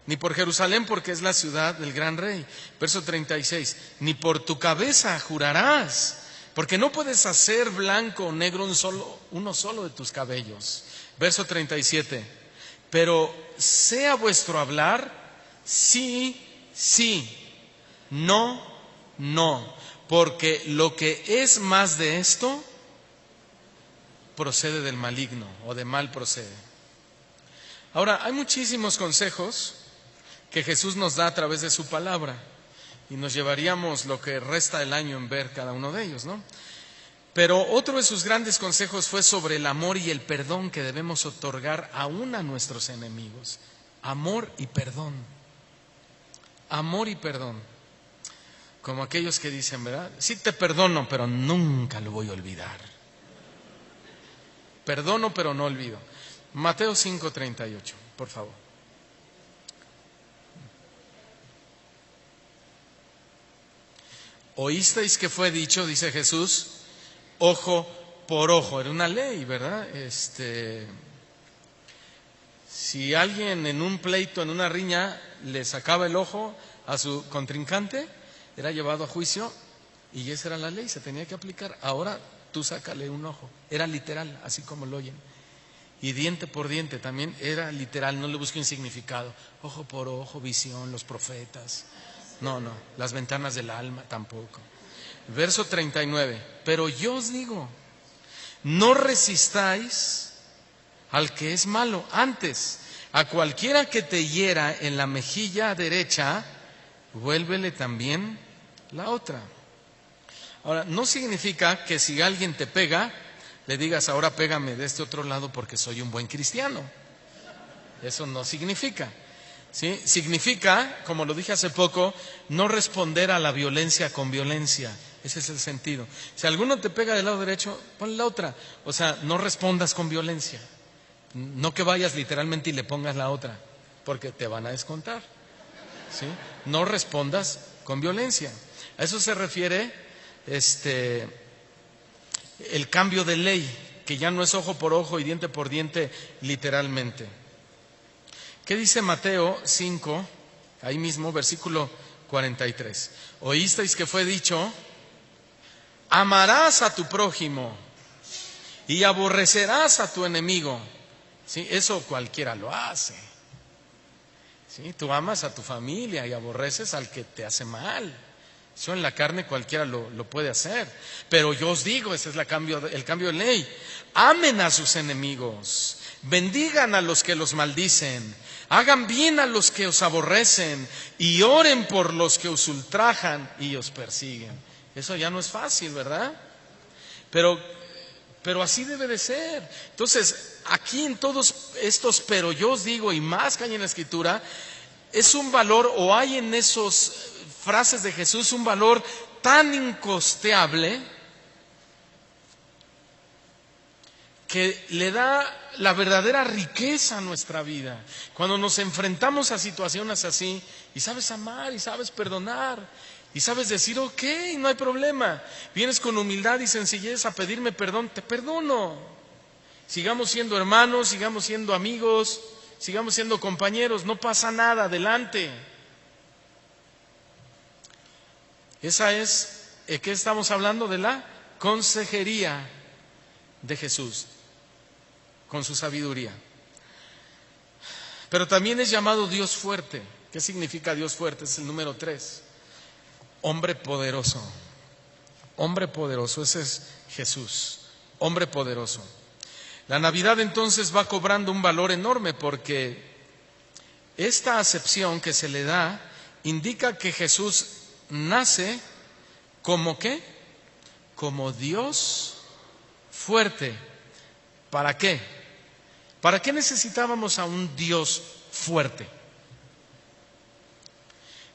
S1: Ni por Jerusalén, porque es la ciudad del gran rey. Verso 36, ni por tu cabeza jurarás, porque no puedes hacer blanco o negro uno solo de tus cabellos. Verso 37, pero sea vuestro hablar sí, sí, no, no, porque lo que es más de esto procede del maligno, o de mal procede. Ahora, hay muchísimos consejos que Jesús nos da a través de su palabra, y nos llevaríamos lo que resta del año en ver cada uno de ellos, ¿no? Pero otro de sus grandes consejos fue sobre el amor y el perdón que debemos otorgar aún a nuestros enemigos. Amor y perdón. Amor y perdón. Como aquellos que dicen, ¿verdad? Sí te perdono, pero nunca lo voy a olvidar. Perdono, pero no olvido. Mateo 5:38, por favor. Oísteis que fue dicho, dice Jesús, ojo por ojo. Era una ley, ¿verdad? Si alguien en un pleito, en una riña, le sacaba el ojo a su contrincante, era llevado a juicio, y esa era la ley, se tenía que aplicar. Ahora tú sácale un ojo. Era literal, así como lo oyen. Y diente por diente también era literal, no le busquen significado. Ojo por ojo, visión, los profetas. No, las ventanas del alma tampoco. Verso 39, pero yo os digo, no resistáis al que es malo. Antes, a cualquiera que te hiera en la mejilla derecha, vuélvele también la otra. Ahora, no significa que si alguien te pega, le digas, ahora pégame de este otro lado porque soy un buen cristiano. Eso no significa. ¿Sí? Significa, como lo dije hace poco, no responder a la violencia con violencia. Ese es el sentido. Si alguno te pega del lado derecho, ponle la otra. O sea, no respondas con violencia. No que vayas literalmente y le pongas la otra, porque te van a descontar. ¿Sí? No respondas con violencia. A eso se refiere el cambio de ley, que ya no es ojo por ojo y diente por diente literalmente. ¿Qué dice Mateo 5, ahí mismo, versículo 43? Oísteis que fue dicho, amarás a tu prójimo y aborrecerás a tu enemigo. ¿Sí? Eso cualquiera lo hace. ¿Sí? Tú amas a tu familia y aborreces al que te hace mal. Eso en la carne cualquiera lo puede hacer. Pero yo os digo, ese es el cambio de ley. Amen a sus enemigos, bendigan a los que los maldicen, hagan bien a los que os aborrecen y oren por los que os ultrajan y os persiguen. Eso ya no es fácil, ¿verdad? Pero así debe de ser. Entonces, aquí en todos estos pero yo os digo y más que hay en la Escritura, es un valor, o hay en esas frases de Jesús un valor tan incosteable que le da la verdadera riqueza a nuestra vida. Cuando nos enfrentamos a situaciones así, y sabes amar, y sabes perdonar, y sabes decir, ok, no hay problema. Vienes con humildad y sencillez a pedirme perdón, te perdono. Sigamos siendo hermanos, sigamos siendo amigos, sigamos siendo compañeros, no pasa nada, adelante. Esa es, ¿qué estamos hablando? De la consejería de Jesús, con su sabiduría. Pero también es llamado Dios fuerte. ¿Qué significa Dios fuerte? Es el número 3. Hombre poderoso. Hombre poderoso, ese es Jesús. hombre poderoso. La Navidad entonces va cobrando un valor enorme porque esta acepción que se le da indica que Jesús nace como ¿qué? Como Dios fuerte. ¿Para qué? ¿Para qué necesitábamos a un Dios fuerte?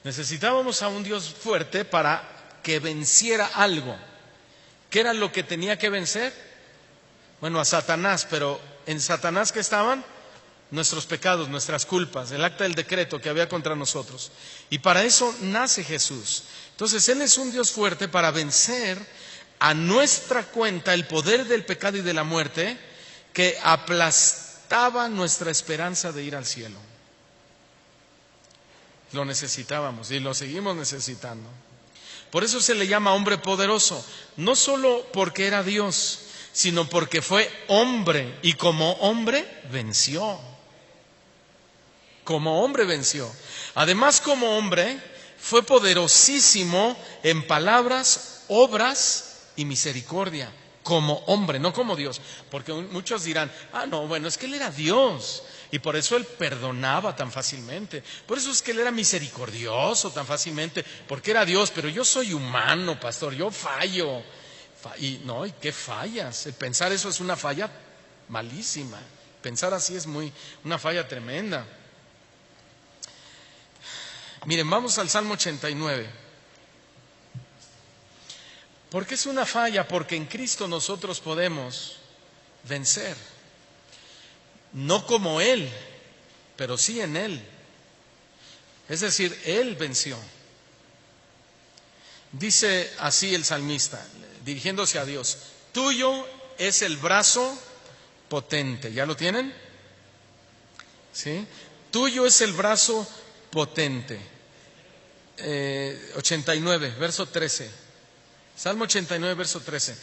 S1: Necesitábamos a un Dios fuerte para que venciera algo. ¿Qué era lo que tenía que vencer? Bueno, a Satanás, pero en Satanás ¿qué estaban? Nuestros pecados, nuestras culpas, el acta del decreto que había contra nosotros. Y para eso nace Jesús. Entonces Él es un Dios fuerte para vencer a nuestra cuenta el poder del pecado y de la muerte que aplastaba nuestra esperanza de ir al cielo. Lo necesitábamos y lo seguimos necesitando. Por eso se le llama hombre poderoso, no solo porque era Dios, sino porque fue hombre y como hombre venció. Como hombre venció. Además, como hombre fue poderosísimo en palabras, obras y misericordia. Como hombre, no como Dios. Porque muchos dirán, no, bueno, es que Él era Dios y por eso Él perdonaba tan fácilmente. Por eso es que Él era misericordioso tan fácilmente, porque era Dios. Pero yo soy humano, pastor, yo fallo. ¿Y qué fallas? El pensar eso es una falla malísima. Pensar así es una falla tremenda. Miren, vamos al Salmo 89. ¿Por qué es una falla? Porque en Cristo nosotros podemos vencer. No como Él, pero sí en Él. Es decir, Él venció. Dice así el salmista, dirigiéndose a Dios: tuyo es el brazo potente. ¿Ya lo tienen? ¿Sí? Tuyo es el brazo potente. 89, verso 13. Salmo 89, verso 13.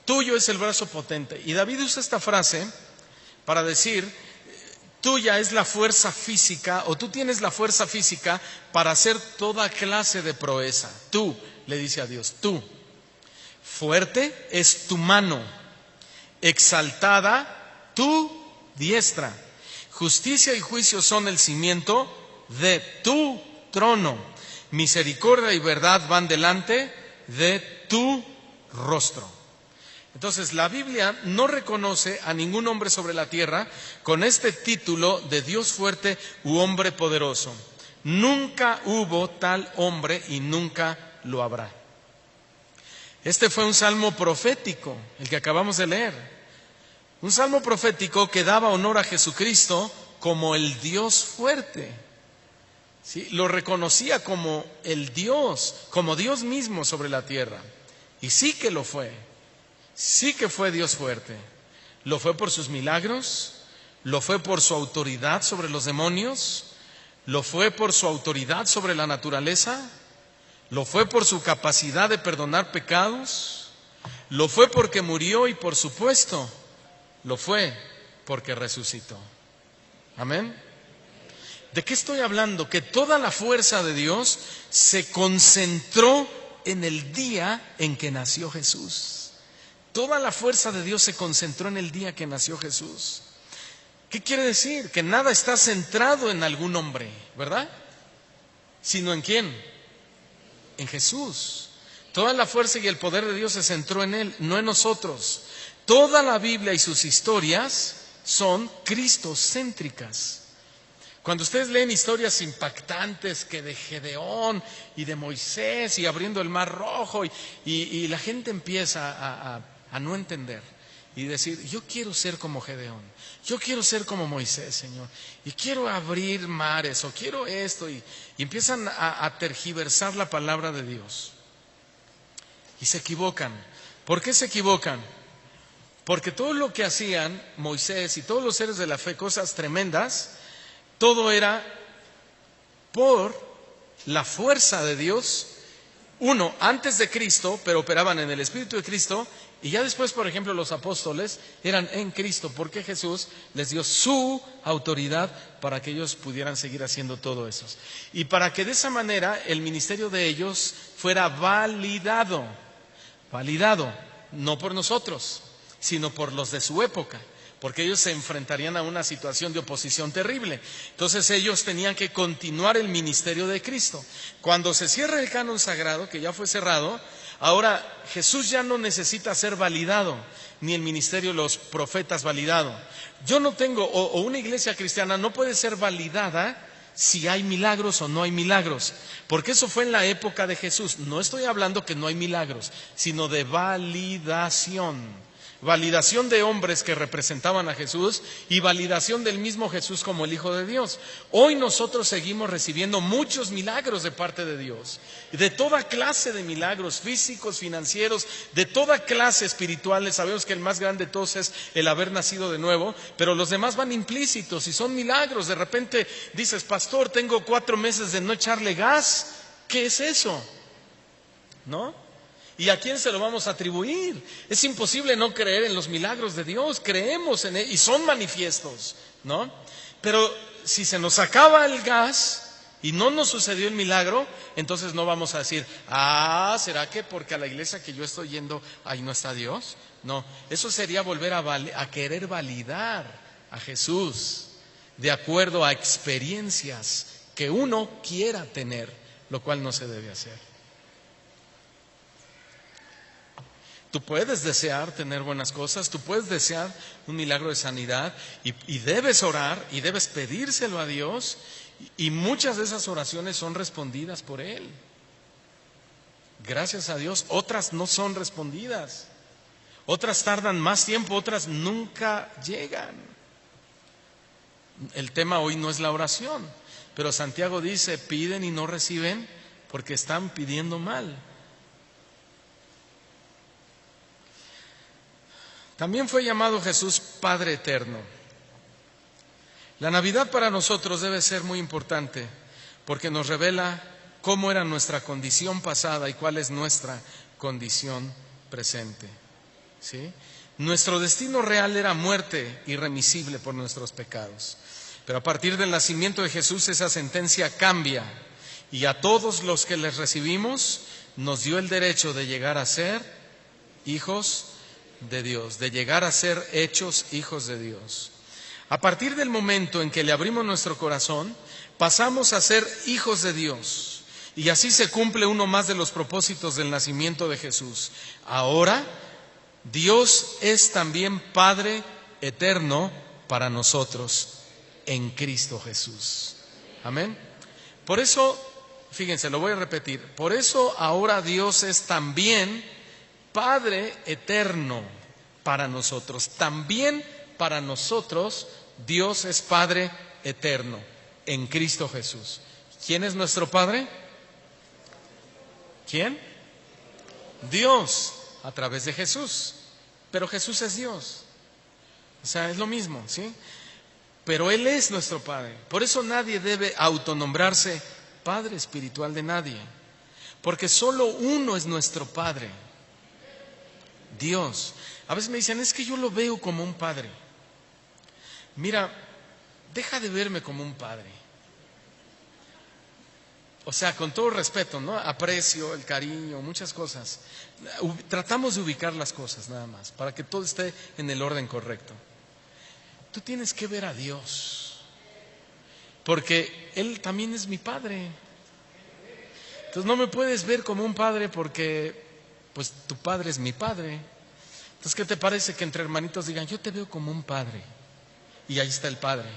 S1: Tuyo es el brazo potente. Y David usa esta frase para decir: tuya es la fuerza física, o tú tienes la fuerza física para hacer toda clase de proeza. Tú, le dice a Dios, tú. Fuerte es tu mano, exaltada tu diestra. Justicia y juicio son el cimiento de tu trono. Misericordia y verdad van delante de tu rostro. Entonces, la Biblia no reconoce a ningún hombre sobre la tierra con este título de Dios fuerte u hombre poderoso. Nunca hubo tal hombre y nunca lo habrá. Este fue un salmo profético, el que acabamos de leer. Un salmo profético que daba honor a Jesucristo como el Dios fuerte. ¿Sí? Lo reconocía como el Dios, como Dios mismo sobre la tierra. Y sí que lo fue. Sí que fue Dios fuerte. Lo fue por sus milagros, lo fue por su autoridad sobre los demonios, lo fue por su autoridad sobre la naturaleza, lo fue por su capacidad de perdonar pecados, lo fue porque murió y por supuesto lo fue porque resucitó. Amén. ¿De qué estoy hablando? Que toda la fuerza de Dios se concentró en el día en que nació Jesús. Toda la fuerza de Dios se concentró en el día que nació Jesús. ¿Qué quiere decir? Que nada está centrado en algún hombre, ¿verdad? ¿Sino en quién? En Jesús. Toda la fuerza y el poder de Dios se centró en Él, no en nosotros. Toda la Biblia y sus historias son cristocéntricas. Cuando ustedes leen historias impactantes que de Gedeón y de Moisés y abriendo el mar rojo y la gente empieza a no entender y decir: yo quiero ser como Gedeón, yo quiero ser como Moisés, Señor, y quiero abrir mares o quiero esto, y empiezan a tergiversar la palabra de Dios y se equivocan. ¿Por qué se equivocan? Porque todo lo que hacían Moisés y todos los seres de la fe, cosas tremendas, todo era por la fuerza de Dios. Uno, antes de Cristo, pero operaban en el Espíritu de Cristo. Y ya después, por ejemplo, los apóstoles eran en Cristo, porque Jesús les dio su autoridad para que ellos pudieran seguir haciendo todo eso. Y para que de esa manera el ministerio de ellos fuera validado, no por nosotros, sino por los de su época, porque ellos se enfrentarían a una situación de oposición terrible. Entonces ellos tenían que continuar el ministerio de Cristo. Cuando se cierra el canon sagrado, que ya fue cerrado, ahora Jesús ya no necesita ser validado, ni el ministerio de los profetas validado. Yo no tengo, o una iglesia cristiana no puede ser validada si hay milagros o no hay milagros, porque eso fue en la época de Jesús. No estoy hablando que no hay milagros, sino de validación. Validación de hombres que representaban a Jesús y validación del mismo Jesús como el Hijo de Dios. Hoy nosotros seguimos recibiendo muchos milagros de parte de Dios, de toda clase de milagros, físicos, financieros, de toda clase espirituales. Sabemos que el más grande de todos es el haber nacido de nuevo, pero los demás van implícitos y son milagros. De repente dices, pastor, tengo 4 meses de no echarle gas. ¿Qué es eso? ¿No? ¿Y a quién se lo vamos a atribuir? Es imposible no creer en los milagros de Dios. Creemos en él y son manifiestos, ¿no? Pero si se nos acaba el gas y no nos sucedió el milagro, entonces no vamos a decir, ¿será que porque a la iglesia que yo estoy yendo ahí no está Dios? No, eso sería volver a querer validar a Jesús de acuerdo a experiencias que uno quiera tener, lo cual no se debe hacer. Tú puedes desear tener buenas cosas, tú puedes desear un milagro de sanidad y debes orar y debes pedírselo a Dios, y muchas de esas oraciones son respondidas por Él. Gracias a Dios. Otras no son respondidas, otras tardan más tiempo, otras nunca llegan. El tema hoy no es la oración, pero Santiago dice, piden y no reciben porque están pidiendo mal. También fue llamado Jesús Padre Eterno. La Navidad para nosotros debe ser muy importante porque nos revela cómo era nuestra condición pasada y cuál es nuestra condición presente. ¿Sí? Nuestro destino real era muerte irremisible por nuestros pecados. Pero a partir del nacimiento de Jesús esa sentencia cambia y a todos los que les recibimos nos dio el derecho de llegar a ser hijos de Dios, de llegar a ser hechos hijos de Dios. A partir del momento en que le abrimos nuestro corazón, pasamos a ser hijos de Dios. Y así se cumple uno más de los propósitos del nacimiento de Jesús. Ahora, Dios es también Padre eterno para nosotros en Cristo Jesús. Amén. Por eso, fíjense, lo voy a repetir. Por eso ahora Dios es también Padre eterno para nosotros. También para nosotros Dios es Padre eterno en Cristo Jesús. ¿Quién es nuestro Padre? ¿Quién? Dios, a través de Jesús. Pero Jesús es Dios. O sea, es lo mismo, ¿sí? Pero Él es nuestro Padre. Por eso nadie debe autonombrarse Padre espiritual de nadie. Porque solo uno es nuestro Padre. Dios. A veces me dicen, es que yo lo veo como un padre. Mira, deja de verme como un padre. O sea, con todo respeto, ¿no? Aprecio, el cariño, muchas cosas. Tratamos de ubicar las cosas nada más, para que todo esté en el orden correcto. Tú tienes que ver a Dios, porque Él también es mi Padre. Entonces no me puedes ver como un padre porque pues tu padre es mi padre. Entonces, ¿qué te parece que entre hermanitos digan, yo te veo como un padre? Y ahí está el padre.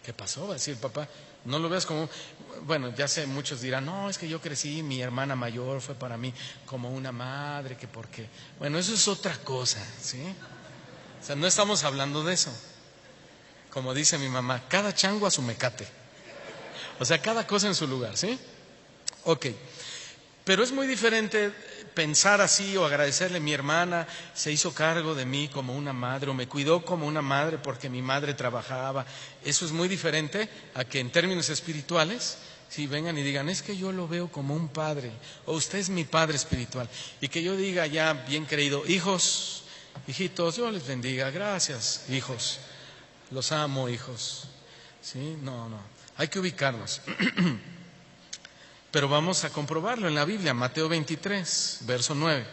S1: ¿Qué pasó? Va a decir papá, no lo veas como... Bueno, ya sé, muchos dirán, no, es que yo crecí, mi hermana mayor fue para mí como una madre, que porque... Bueno, eso es otra cosa, ¿sí? O sea, no estamos hablando de eso. Como dice mi mamá, cada chango a su mecate. O sea, cada cosa en su lugar, ¿sí? Ok. Pero es muy diferente pensar así o agradecerle, mi hermana se hizo cargo de mí como una madre o me cuidó como una madre porque mi madre trabajaba. Eso es muy diferente a que en términos espirituales, si vengan y digan, es que yo lo veo como un padre o usted es mi padre espiritual. Y que yo diga ya bien creído, hijos, hijitos, Dios les bendiga, gracias hijos, los amo hijos. ¿Sí? No, hay que ubicarnos. Pero vamos a comprobarlo en la Biblia, Mateo 23, verso 9.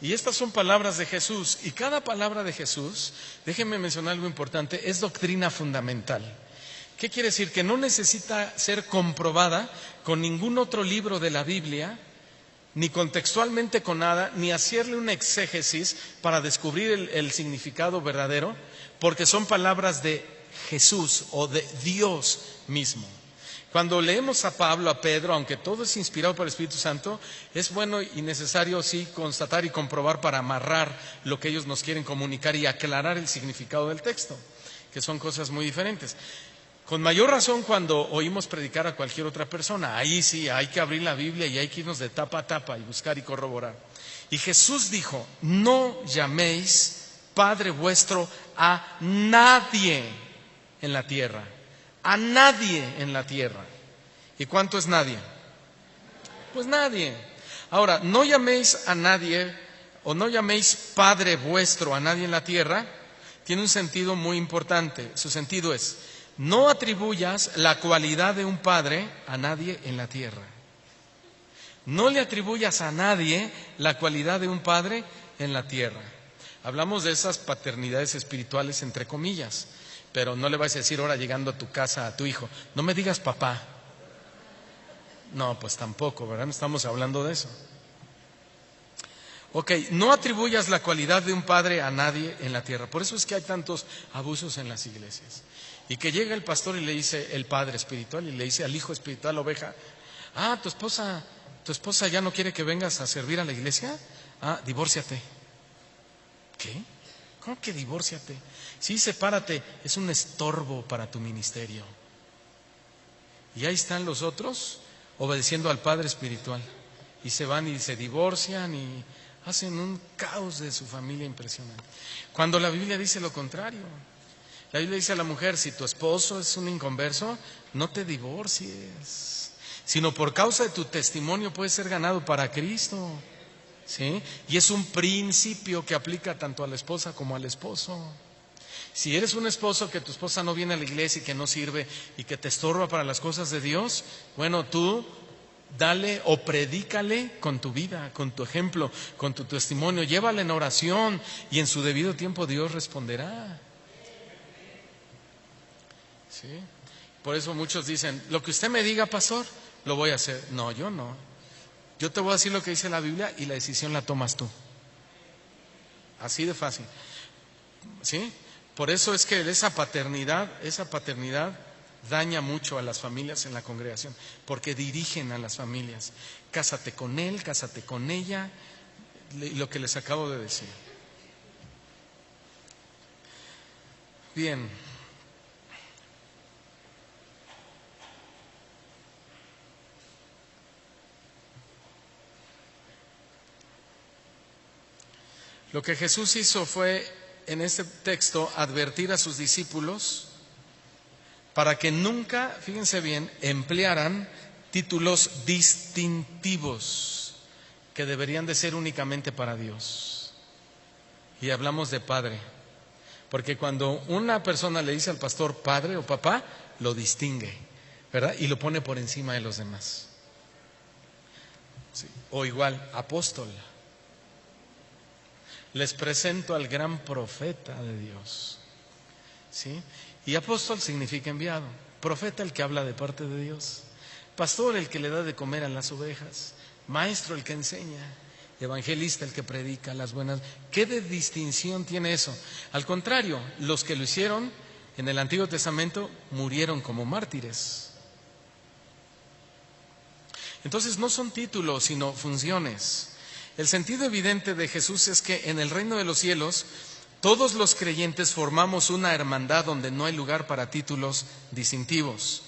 S1: Y estas son palabras de Jesús. Y cada palabra de Jesús, déjenme mencionar algo importante, es doctrina fundamental. ¿Qué quiere decir? Que no necesita ser comprobada con ningún otro libro de la Biblia, ni contextualmente con nada, ni hacerle una exégesis para descubrir el significado verdadero, porque son palabras de Jesús o de Dios mismo. Cuando leemos a Pablo, a Pedro, aunque todo es inspirado por el Espíritu Santo, es bueno y necesario sí constatar y comprobar para amarrar lo que ellos nos quieren comunicar y aclarar el significado del texto, que son cosas muy diferentes. Con mayor razón cuando oímos predicar a cualquier otra persona, ahí sí hay que abrir la Biblia y hay que irnos de tapa a tapa y buscar y corroborar. Y Jesús dijo: no llaméis Padre vuestro a nadie en la tierra. A nadie en la tierra. ¿Y cuánto es nadie? Pues nadie. Ahora, no llaméis a nadie o no llaméis Padre vuestro a nadie en la tierra, tiene un sentido muy importante. Su sentido es: no atribuyas la cualidad de un padre a nadie en la tierra. No le atribuyas a nadie la cualidad de un padre en la tierra. Hablamos de esas paternidades espirituales entre comillas, pero no le vas a decir ahora llegando a tu casa a tu hijo: no me digas papá. No, pues tampoco, ¿verdad? No estamos hablando de eso. Ok, no atribuyas la cualidad de un padre a nadie en la tierra. Por eso es que hay tantos abusos en las iglesias. Y que llega el pastor y le dice, el padre espiritual, y le dice al hijo espiritual, oveja: tu esposa ya no quiere que vengas a servir a la iglesia. Divórciate. ¿Qué? ¿Cómo que divórciate? Sí, sepárate, es un estorbo para tu ministerio. Y ahí están los otros obedeciendo al padre espiritual. Y se van y se divorcian y hacen un caos de su familia impresionante. Cuando la Biblia dice lo contrario. La Biblia dice a la mujer: si tu esposo es un inconverso, no te divorcies, sino por causa de tu testimonio puedes ser ganado para Cristo. ¿Sí? Y es un principio que aplica tanto a la esposa como al esposo. Si eres un esposo que tu esposa no viene a la iglesia y que no sirve y que te estorba para las cosas de Dios, bueno, tú dale o predícale con tu vida, con tu ejemplo, con tu testimonio, llévala en oración y en su debido tiempo Dios responderá. ¿Sí? Por eso muchos dicen: lo que usted me diga, pastor, lo voy a hacer. No, yo no. Yo te voy a decir lo que dice la Biblia y la decisión la tomas tú. Así de fácil. ¿Sí? Por eso es que esa paternidad daña mucho a las familias en la congregación, porque dirigen a las familias. Cásate con él, cásate con ella, lo que les acabo de decir. Bien. Lo que Jesús hizo fue, en este texto, advertir a sus discípulos para que nunca, fíjense bien, emplearan títulos distintivos que deberían de ser únicamente para Dios. Y hablamos de padre, porque cuando una persona le dice al pastor padre o papá, lo distingue, ¿verdad? Y lo pone por encima de los demás. Sí. O igual, apóstol. Les presento al gran profeta de Dios. ¿Sí? Y apóstol significa enviado. Profeta, el que habla de parte de Dios. Pastor, el que le da de comer a las ovejas. Maestro, el que enseña. Evangelista, el que predica las buenas. ¿Qué de distinción tiene eso? Al contrario, los que lo hicieron en el Antiguo Testamento murieron como mártires. Entonces no son títulos, sino funciones. El sentido evidente de Jesús es que en el reino de los cielos todos los creyentes formamos una hermandad donde no hay lugar para títulos distintivos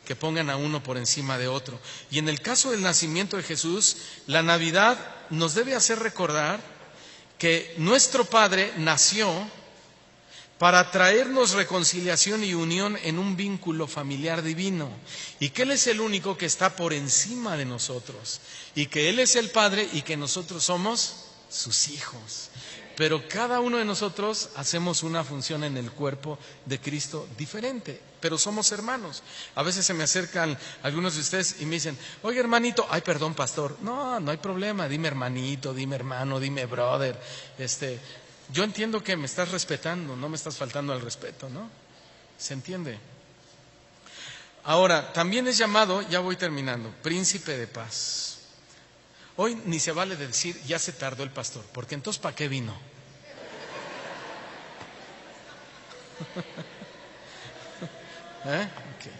S1: que pongan a uno por encima de otro. Y en el caso del nacimiento de Jesús, la Navidad nos debe hacer recordar que nuestro Padre nació para traernos reconciliación y unión en un vínculo familiar divino, y que Él es el único que está por encima de nosotros, y que Él es el Padre y que nosotros somos sus hijos. pero cada uno de nosotros hacemos una función en el cuerpo de Cristo diferente, pero somos hermanos. A veces se me acercan algunos de ustedes y me dicen, oye hermanito, ay perdón pastor, no hay problema, dime hermanito, dime hermano, dime brother. Yo entiendo que me estás respetando, no me estás faltando al respeto, ¿no? ¿Se entiende? Ahora, también es llamado, ya voy terminando, príncipe de paz. Hoy ni se vale decir, ya se tardó el pastor, porque entonces ¿para qué vino? Okay.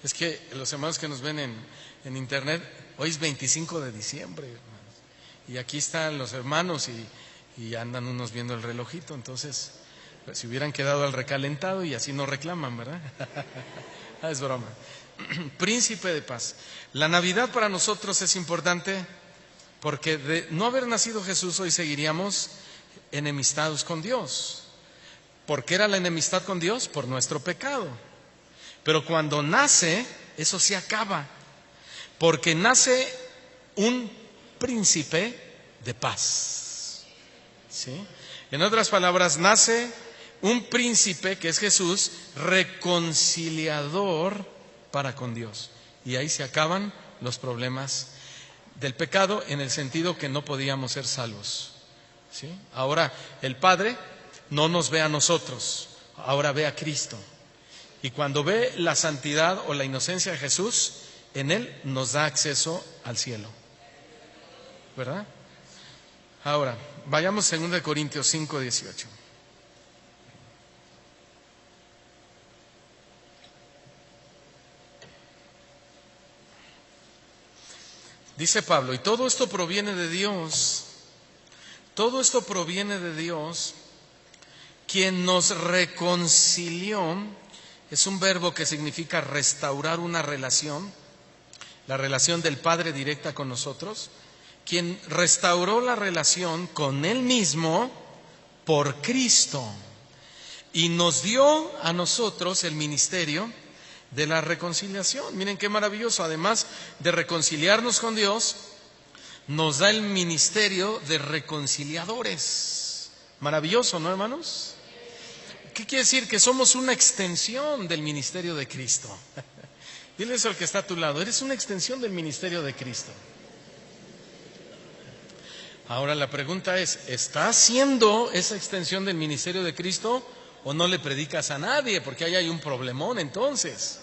S1: Es que los hermanos que nos ven en internet, hoy es 25 de diciembre, hermanos, y aquí están los hermanos y andan unos viendo el relojito, entonces pues, si hubieran quedado al recalentado y así no reclaman, ¿verdad? Es broma. Príncipe de paz. La Navidad para nosotros es importante porque de no haber nacido Jesús hoy seguiríamos enemistados con Dios. ¿Por qué era la enemistad con Dios? Por nuestro pecado. Pero cuando nace, eso se acaba, porque nace un príncipe de paz. ¿Sí? En otras palabras, nace un príncipe, que es Jesús, reconciliador para con Dios. Y ahí se acaban los problemas del pecado, en el sentido que no podíamos ser salvos. ¿Sí? Ahora el Padre no nos ve a nosotros, ahora ve a Cristo. Y cuando ve la santidad o la inocencia de Jesús, en Él nos da acceso al cielo. ¿Verdad? Ahora, vayamos a 2 Corintios 5, 18. Dice Pablo, y todo esto proviene de Dios. Todo esto proviene de Dios, quien nos reconcilió. Es un verbo que significa restaurar una relación, la relación del Padre directa con nosotros, quien restauró la relación con Él mismo por Cristo y nos dio a nosotros el ministerio de la reconciliación. Miren qué maravilloso, además de reconciliarnos con Dios, nos da el ministerio de reconciliadores. Maravilloso, ¿no, hermanos? ¿Qué quiere decir? Que somos una extensión del ministerio de Cristo. Dile eso al que está a tu lado, eres una extensión del ministerio de Cristo. Ahora la pregunta es, ¿estás haciendo esa extensión del ministerio de Cristo o no le predicas a nadie? Porque ahí hay un problemón entonces.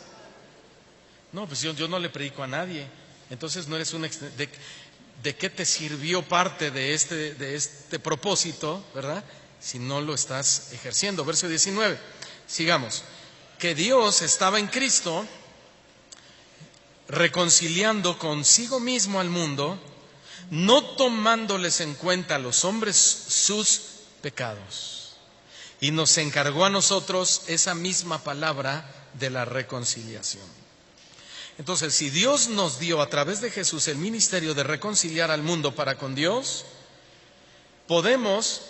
S1: No, pues yo no le predico a nadie. Entonces no eres una extensión. ¿De qué te sirvió parte de este propósito, verdad? Si no lo estás ejerciendo. Verso 19, sigamos. Que Dios estaba en Cristo reconciliando consigo mismo al mundo, no tomándoles en cuenta a los hombres sus pecados. Y nos encargó a nosotros esa misma palabra de la reconciliación. Entonces, si Dios nos dio a través de Jesús el ministerio de reconciliar al mundo para con Dios, podemos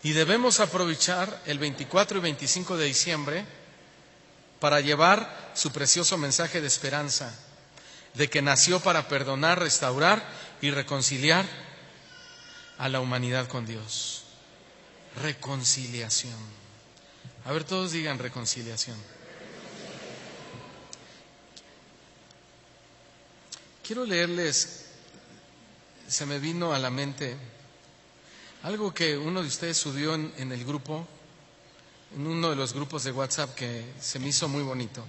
S1: y debemos aprovechar el 24 y 25 de diciembre para llevar su precioso mensaje de esperanza, de que nació para perdonar, restaurar y reconciliar a la humanidad con Dios. Reconciliación. A ver, todos digan reconciliación. Quiero leerles, se me vino a la mente algo que uno de ustedes subió en el grupo, en uno de los grupos de WhatsApp, que se me hizo muy bonito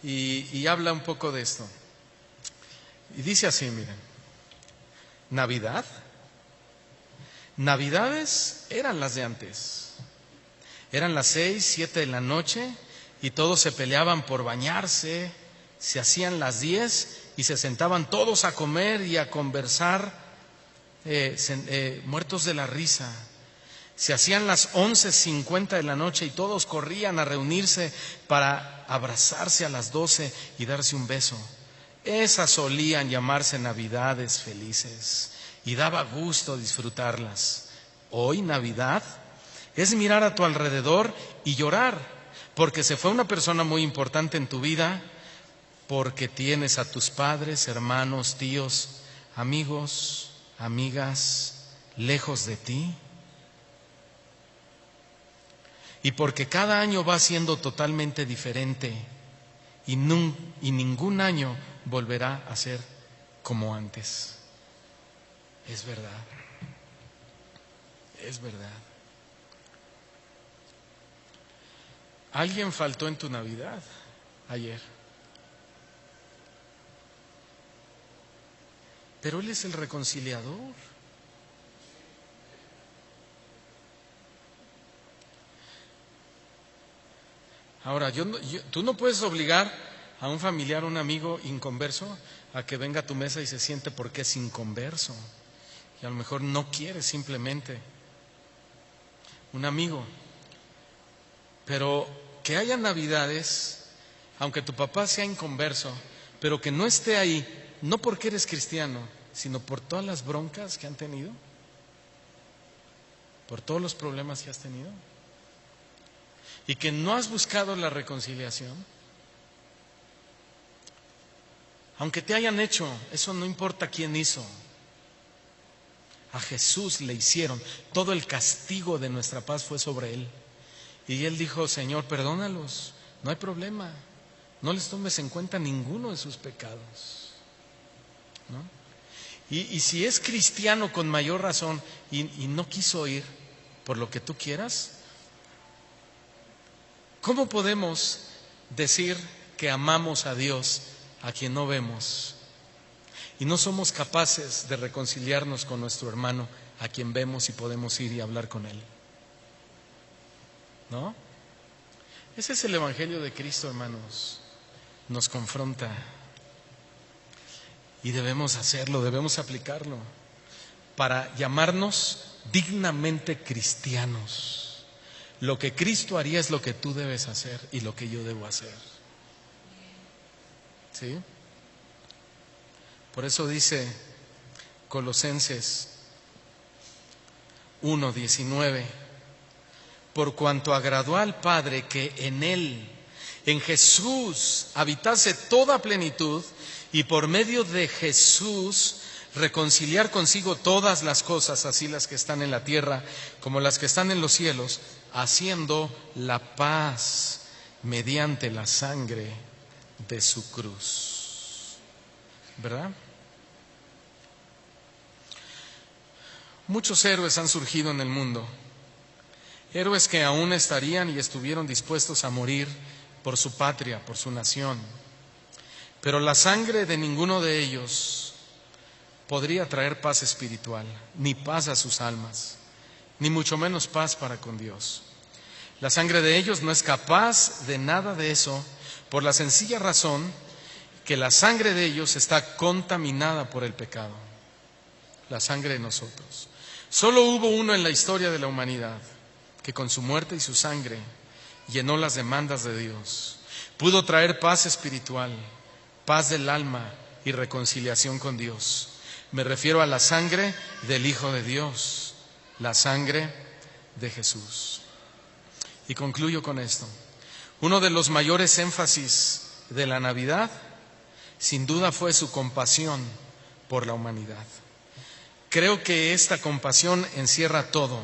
S1: y habla un poco de esto. Y dice así, miren, Navidades eran las de antes. Eran las 6, 7 de la noche y todos se peleaban por bañarse, se hacían las 10 y se sentaban todos a comer y a conversar, muertos de la risa. Se hacían las 11:50 de la noche y todos corrían a reunirse para abrazarse a las 12 y darse un beso. Esas solían llamarse Navidades felices y daba gusto disfrutarlas. Hoy Navidad es mirar a tu alrededor y llorar porque se fue una persona muy importante en tu vida porque tienes a tus padres, hermanos, tíos, amigos, amigas lejos de ti, y porque cada año va siendo totalmente diferente y ningún año volverá a ser como antes. Es verdad, es verdad. ¿Alguien faltó en tu Navidad ayer? Pero Él es el reconciliador. Ahora, tú no puedes obligar a un familiar, un amigo inconverso, a que venga a tu mesa y se siente porque es inconverso. Y a lo mejor no quiere simplemente un amigo. Pero que haya Navidades, aunque tu papá sea inconverso, pero que no esté ahí, no porque eres cristiano, sino por todas las broncas que han tenido, por todos los problemas que has tenido, y que no has buscado la reconciliación, aunque te hayan hecho, eso no importa quién hizo. A Jesús le hicieron, todo el castigo de nuestra paz fue sobre Él. Y Él dijo: Señor, perdónalos, no hay problema, no les tomes en cuenta ninguno de sus pecados, ¿no? Y si es cristiano con mayor razón y no quiso ir por lo que tú quieras, ¿cómo podemos decir que amamos a Dios a quien no vemos y no somos capaces de reconciliarnos con nuestro hermano a quien vemos y podemos ir y hablar con él? ¿No? Ese es el Evangelio de Cristo, hermanos. Nos confronta y debemos hacerlo, debemos aplicarlo para llamarnos dignamente cristianos. Lo que Cristo haría es lo que tú debes hacer y lo que yo debo hacer. ¿Sí? Por eso dice Colosenses 1:19: por cuanto agradó al Padre que en Él, en Jesús, habitase toda plenitud, y por medio de Jesús reconciliar consigo todas las cosas, así las que están en la tierra como las que están en los cielos, haciendo la paz mediante la sangre de su cruz. ¿Verdad? Muchos héroes han surgido en el mundo, héroes que aún estarían y estuvieron dispuestos a morir por su patria, por su nación, pero la sangre de ninguno de ellos podría traer paz espiritual, ni paz a sus almas, ni mucho menos paz para con Dios. La sangre de ellos no es capaz de nada de eso, por la sencilla razón que la sangre de ellos está contaminada por el pecado, la sangre de nosotros. Solo hubo uno en la historia de la humanidad que con su muerte y su sangre llenó las demandas de Dios. Pudo traer paz espiritual, paz del alma y reconciliación con Dios. Me refiero a la sangre del Hijo de Dios, la sangre de Jesús. Y concluyo con esto. Uno de los mayores énfasis de la Navidad, sin duda, fue su compasión por la humanidad. Creo que esta compasión encierra todo,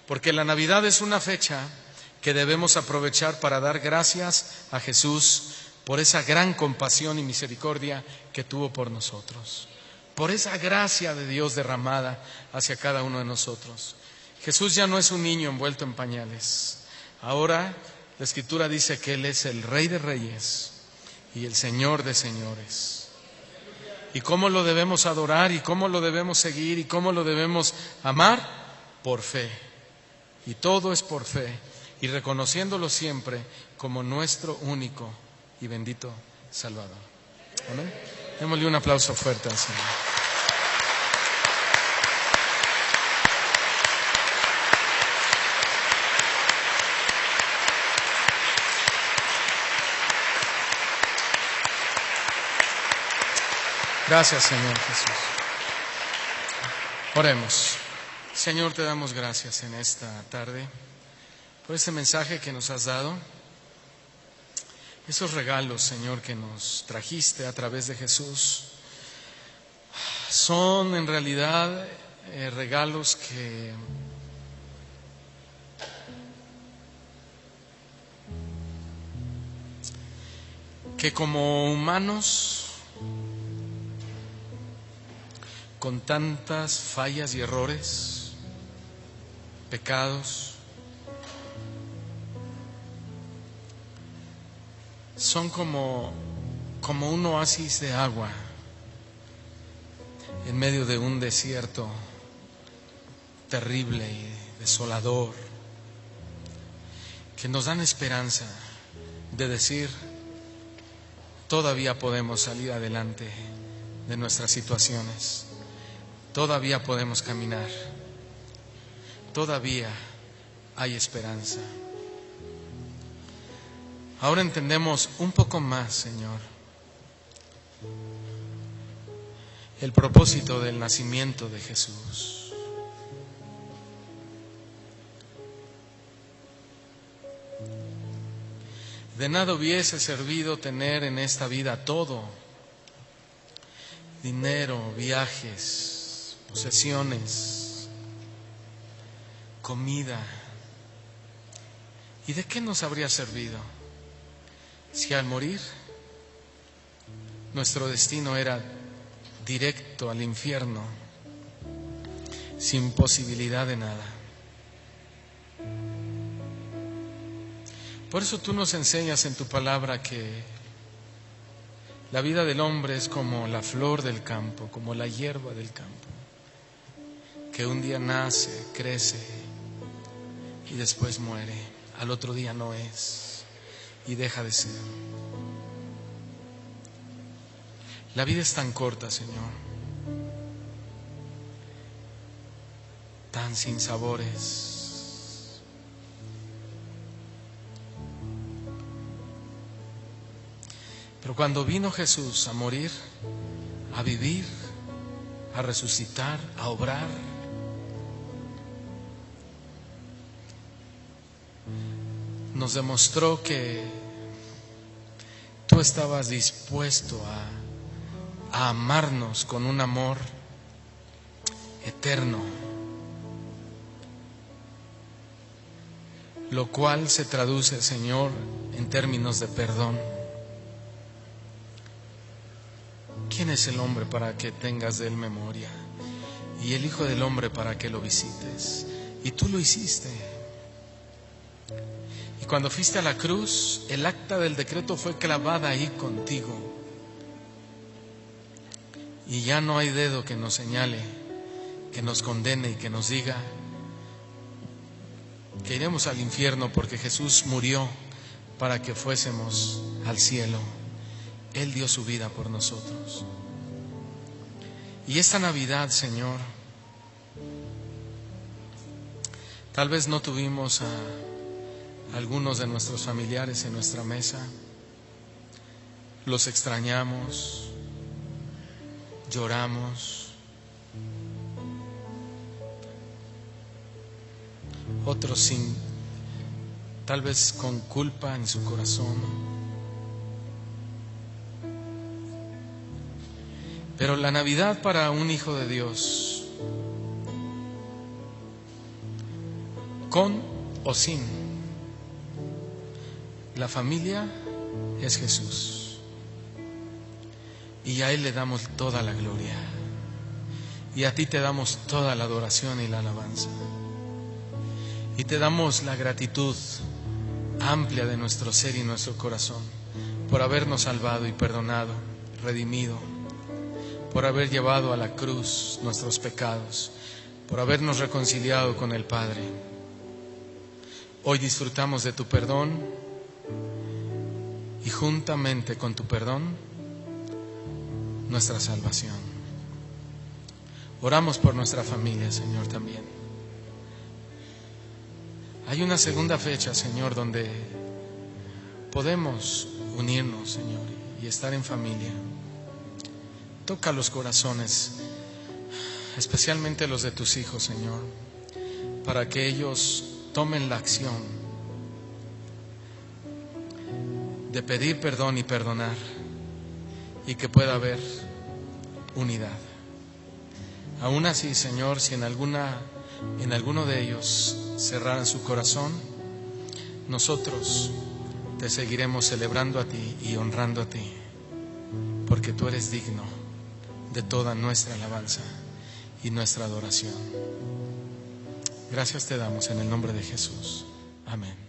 S1: porque la Navidad es una fecha que debemos aprovechar para dar gracias a Jesús por esa gran compasión y misericordia que tuvo por nosotros, por esa gracia de Dios derramada hacia cada uno de nosotros. Jesús ya no es un niño envuelto en pañales. Ahora la Escritura dice que Él es el Rey de Reyes y el Señor de Señores. ¿Y cómo lo debemos adorar? ¿Y cómo lo debemos seguir? ¿Y cómo lo debemos amar? Por fe. Y todo es por fe. Y reconociéndolo siempre como nuestro único y bendito Salvador. Amén. Démosle un aplauso fuerte al Señor. Gracias, Señor Jesús. Oremos. Señor, te damos gracias en esta tarde por este mensaje que nos has dado. Esos regalos, Señor, que nos trajiste a través de Jesús, son en realidad regalos que como humanos, con tantas fallas y errores, pecados, son como un oasis de agua en medio de un desierto terrible y desolador, que nos dan esperanza de decir: todavía podemos salir adelante de nuestras situaciones, todavía podemos caminar, todavía hay esperanza. Ahora entendemos un poco más, Señor, el propósito del nacimiento de Jesús. De nada hubiese servido tener en esta vida todo: dinero, viajes, posesiones, comida. ¿Y de qué nos habría servido si al morir nuestro destino era directo al infierno, sin posibilidad de nada? Por eso tú nos enseñas en tu palabra que la vida del hombre es como la flor del campo, como la hierba del campo, que un día nace, crece y después muere. Al otro día no es y deja de ser. La vida es tan corta, Señor, tan sin sabores. Pero cuando vino Jesús a morir, a vivir, a resucitar, a obrar, nos demostró que tú estabas dispuesto a amarnos con un amor eterno, lo cual se traduce, Señor, en términos de perdón. ¿Quién es el hombre para que tengas de él memoria? Y el Hijo del Hombre para que lo visites. Y tú lo hiciste. Y cuando fuiste a la cruz, el acta del decreto fue clavada ahí contigo. Y ya no hay dedo que nos señale, que nos condene y que nos diga que iremos al infierno, porque Jesús murió para que fuésemos al cielo. Él dio su vida por nosotros. Y esta Navidad, Señor, tal vez no tuvimos a algunos de nuestros familiares en nuestra mesa. Los extrañamos, lloramos. Otros tal vez con culpa en su corazón. Pero la Navidad para un hijo de Dios, con o sin, la familia es Jesús. Y a Él le damos toda la gloria. Y a ti te damos toda la adoración y la alabanza. Y te damos la gratitud amplia de nuestro ser y nuestro corazón por habernos salvado y perdonado, redimido, por haber llevado a la cruz nuestros pecados, por habernos reconciliado con el Padre. Hoy disfrutamos de tu perdón y juntamente con tu perdón, nuestra salvación. Oramos por nuestra familia, Señor, también. Hay una segunda fecha, Señor, donde podemos unirnos, Señor, y estar en familia. Toca los corazones, especialmente los de tus hijos, Señor, para que ellos tomen la acción de pedir perdón y perdonar, y que pueda haber unidad. Aún así, Señor, si en alguno de ellos cerraran su corazón, nosotros te seguiremos celebrando a ti y honrando a ti, porque tú eres digno de toda nuestra alabanza y nuestra adoración. Gracias te damos en el nombre de Jesús. Amén.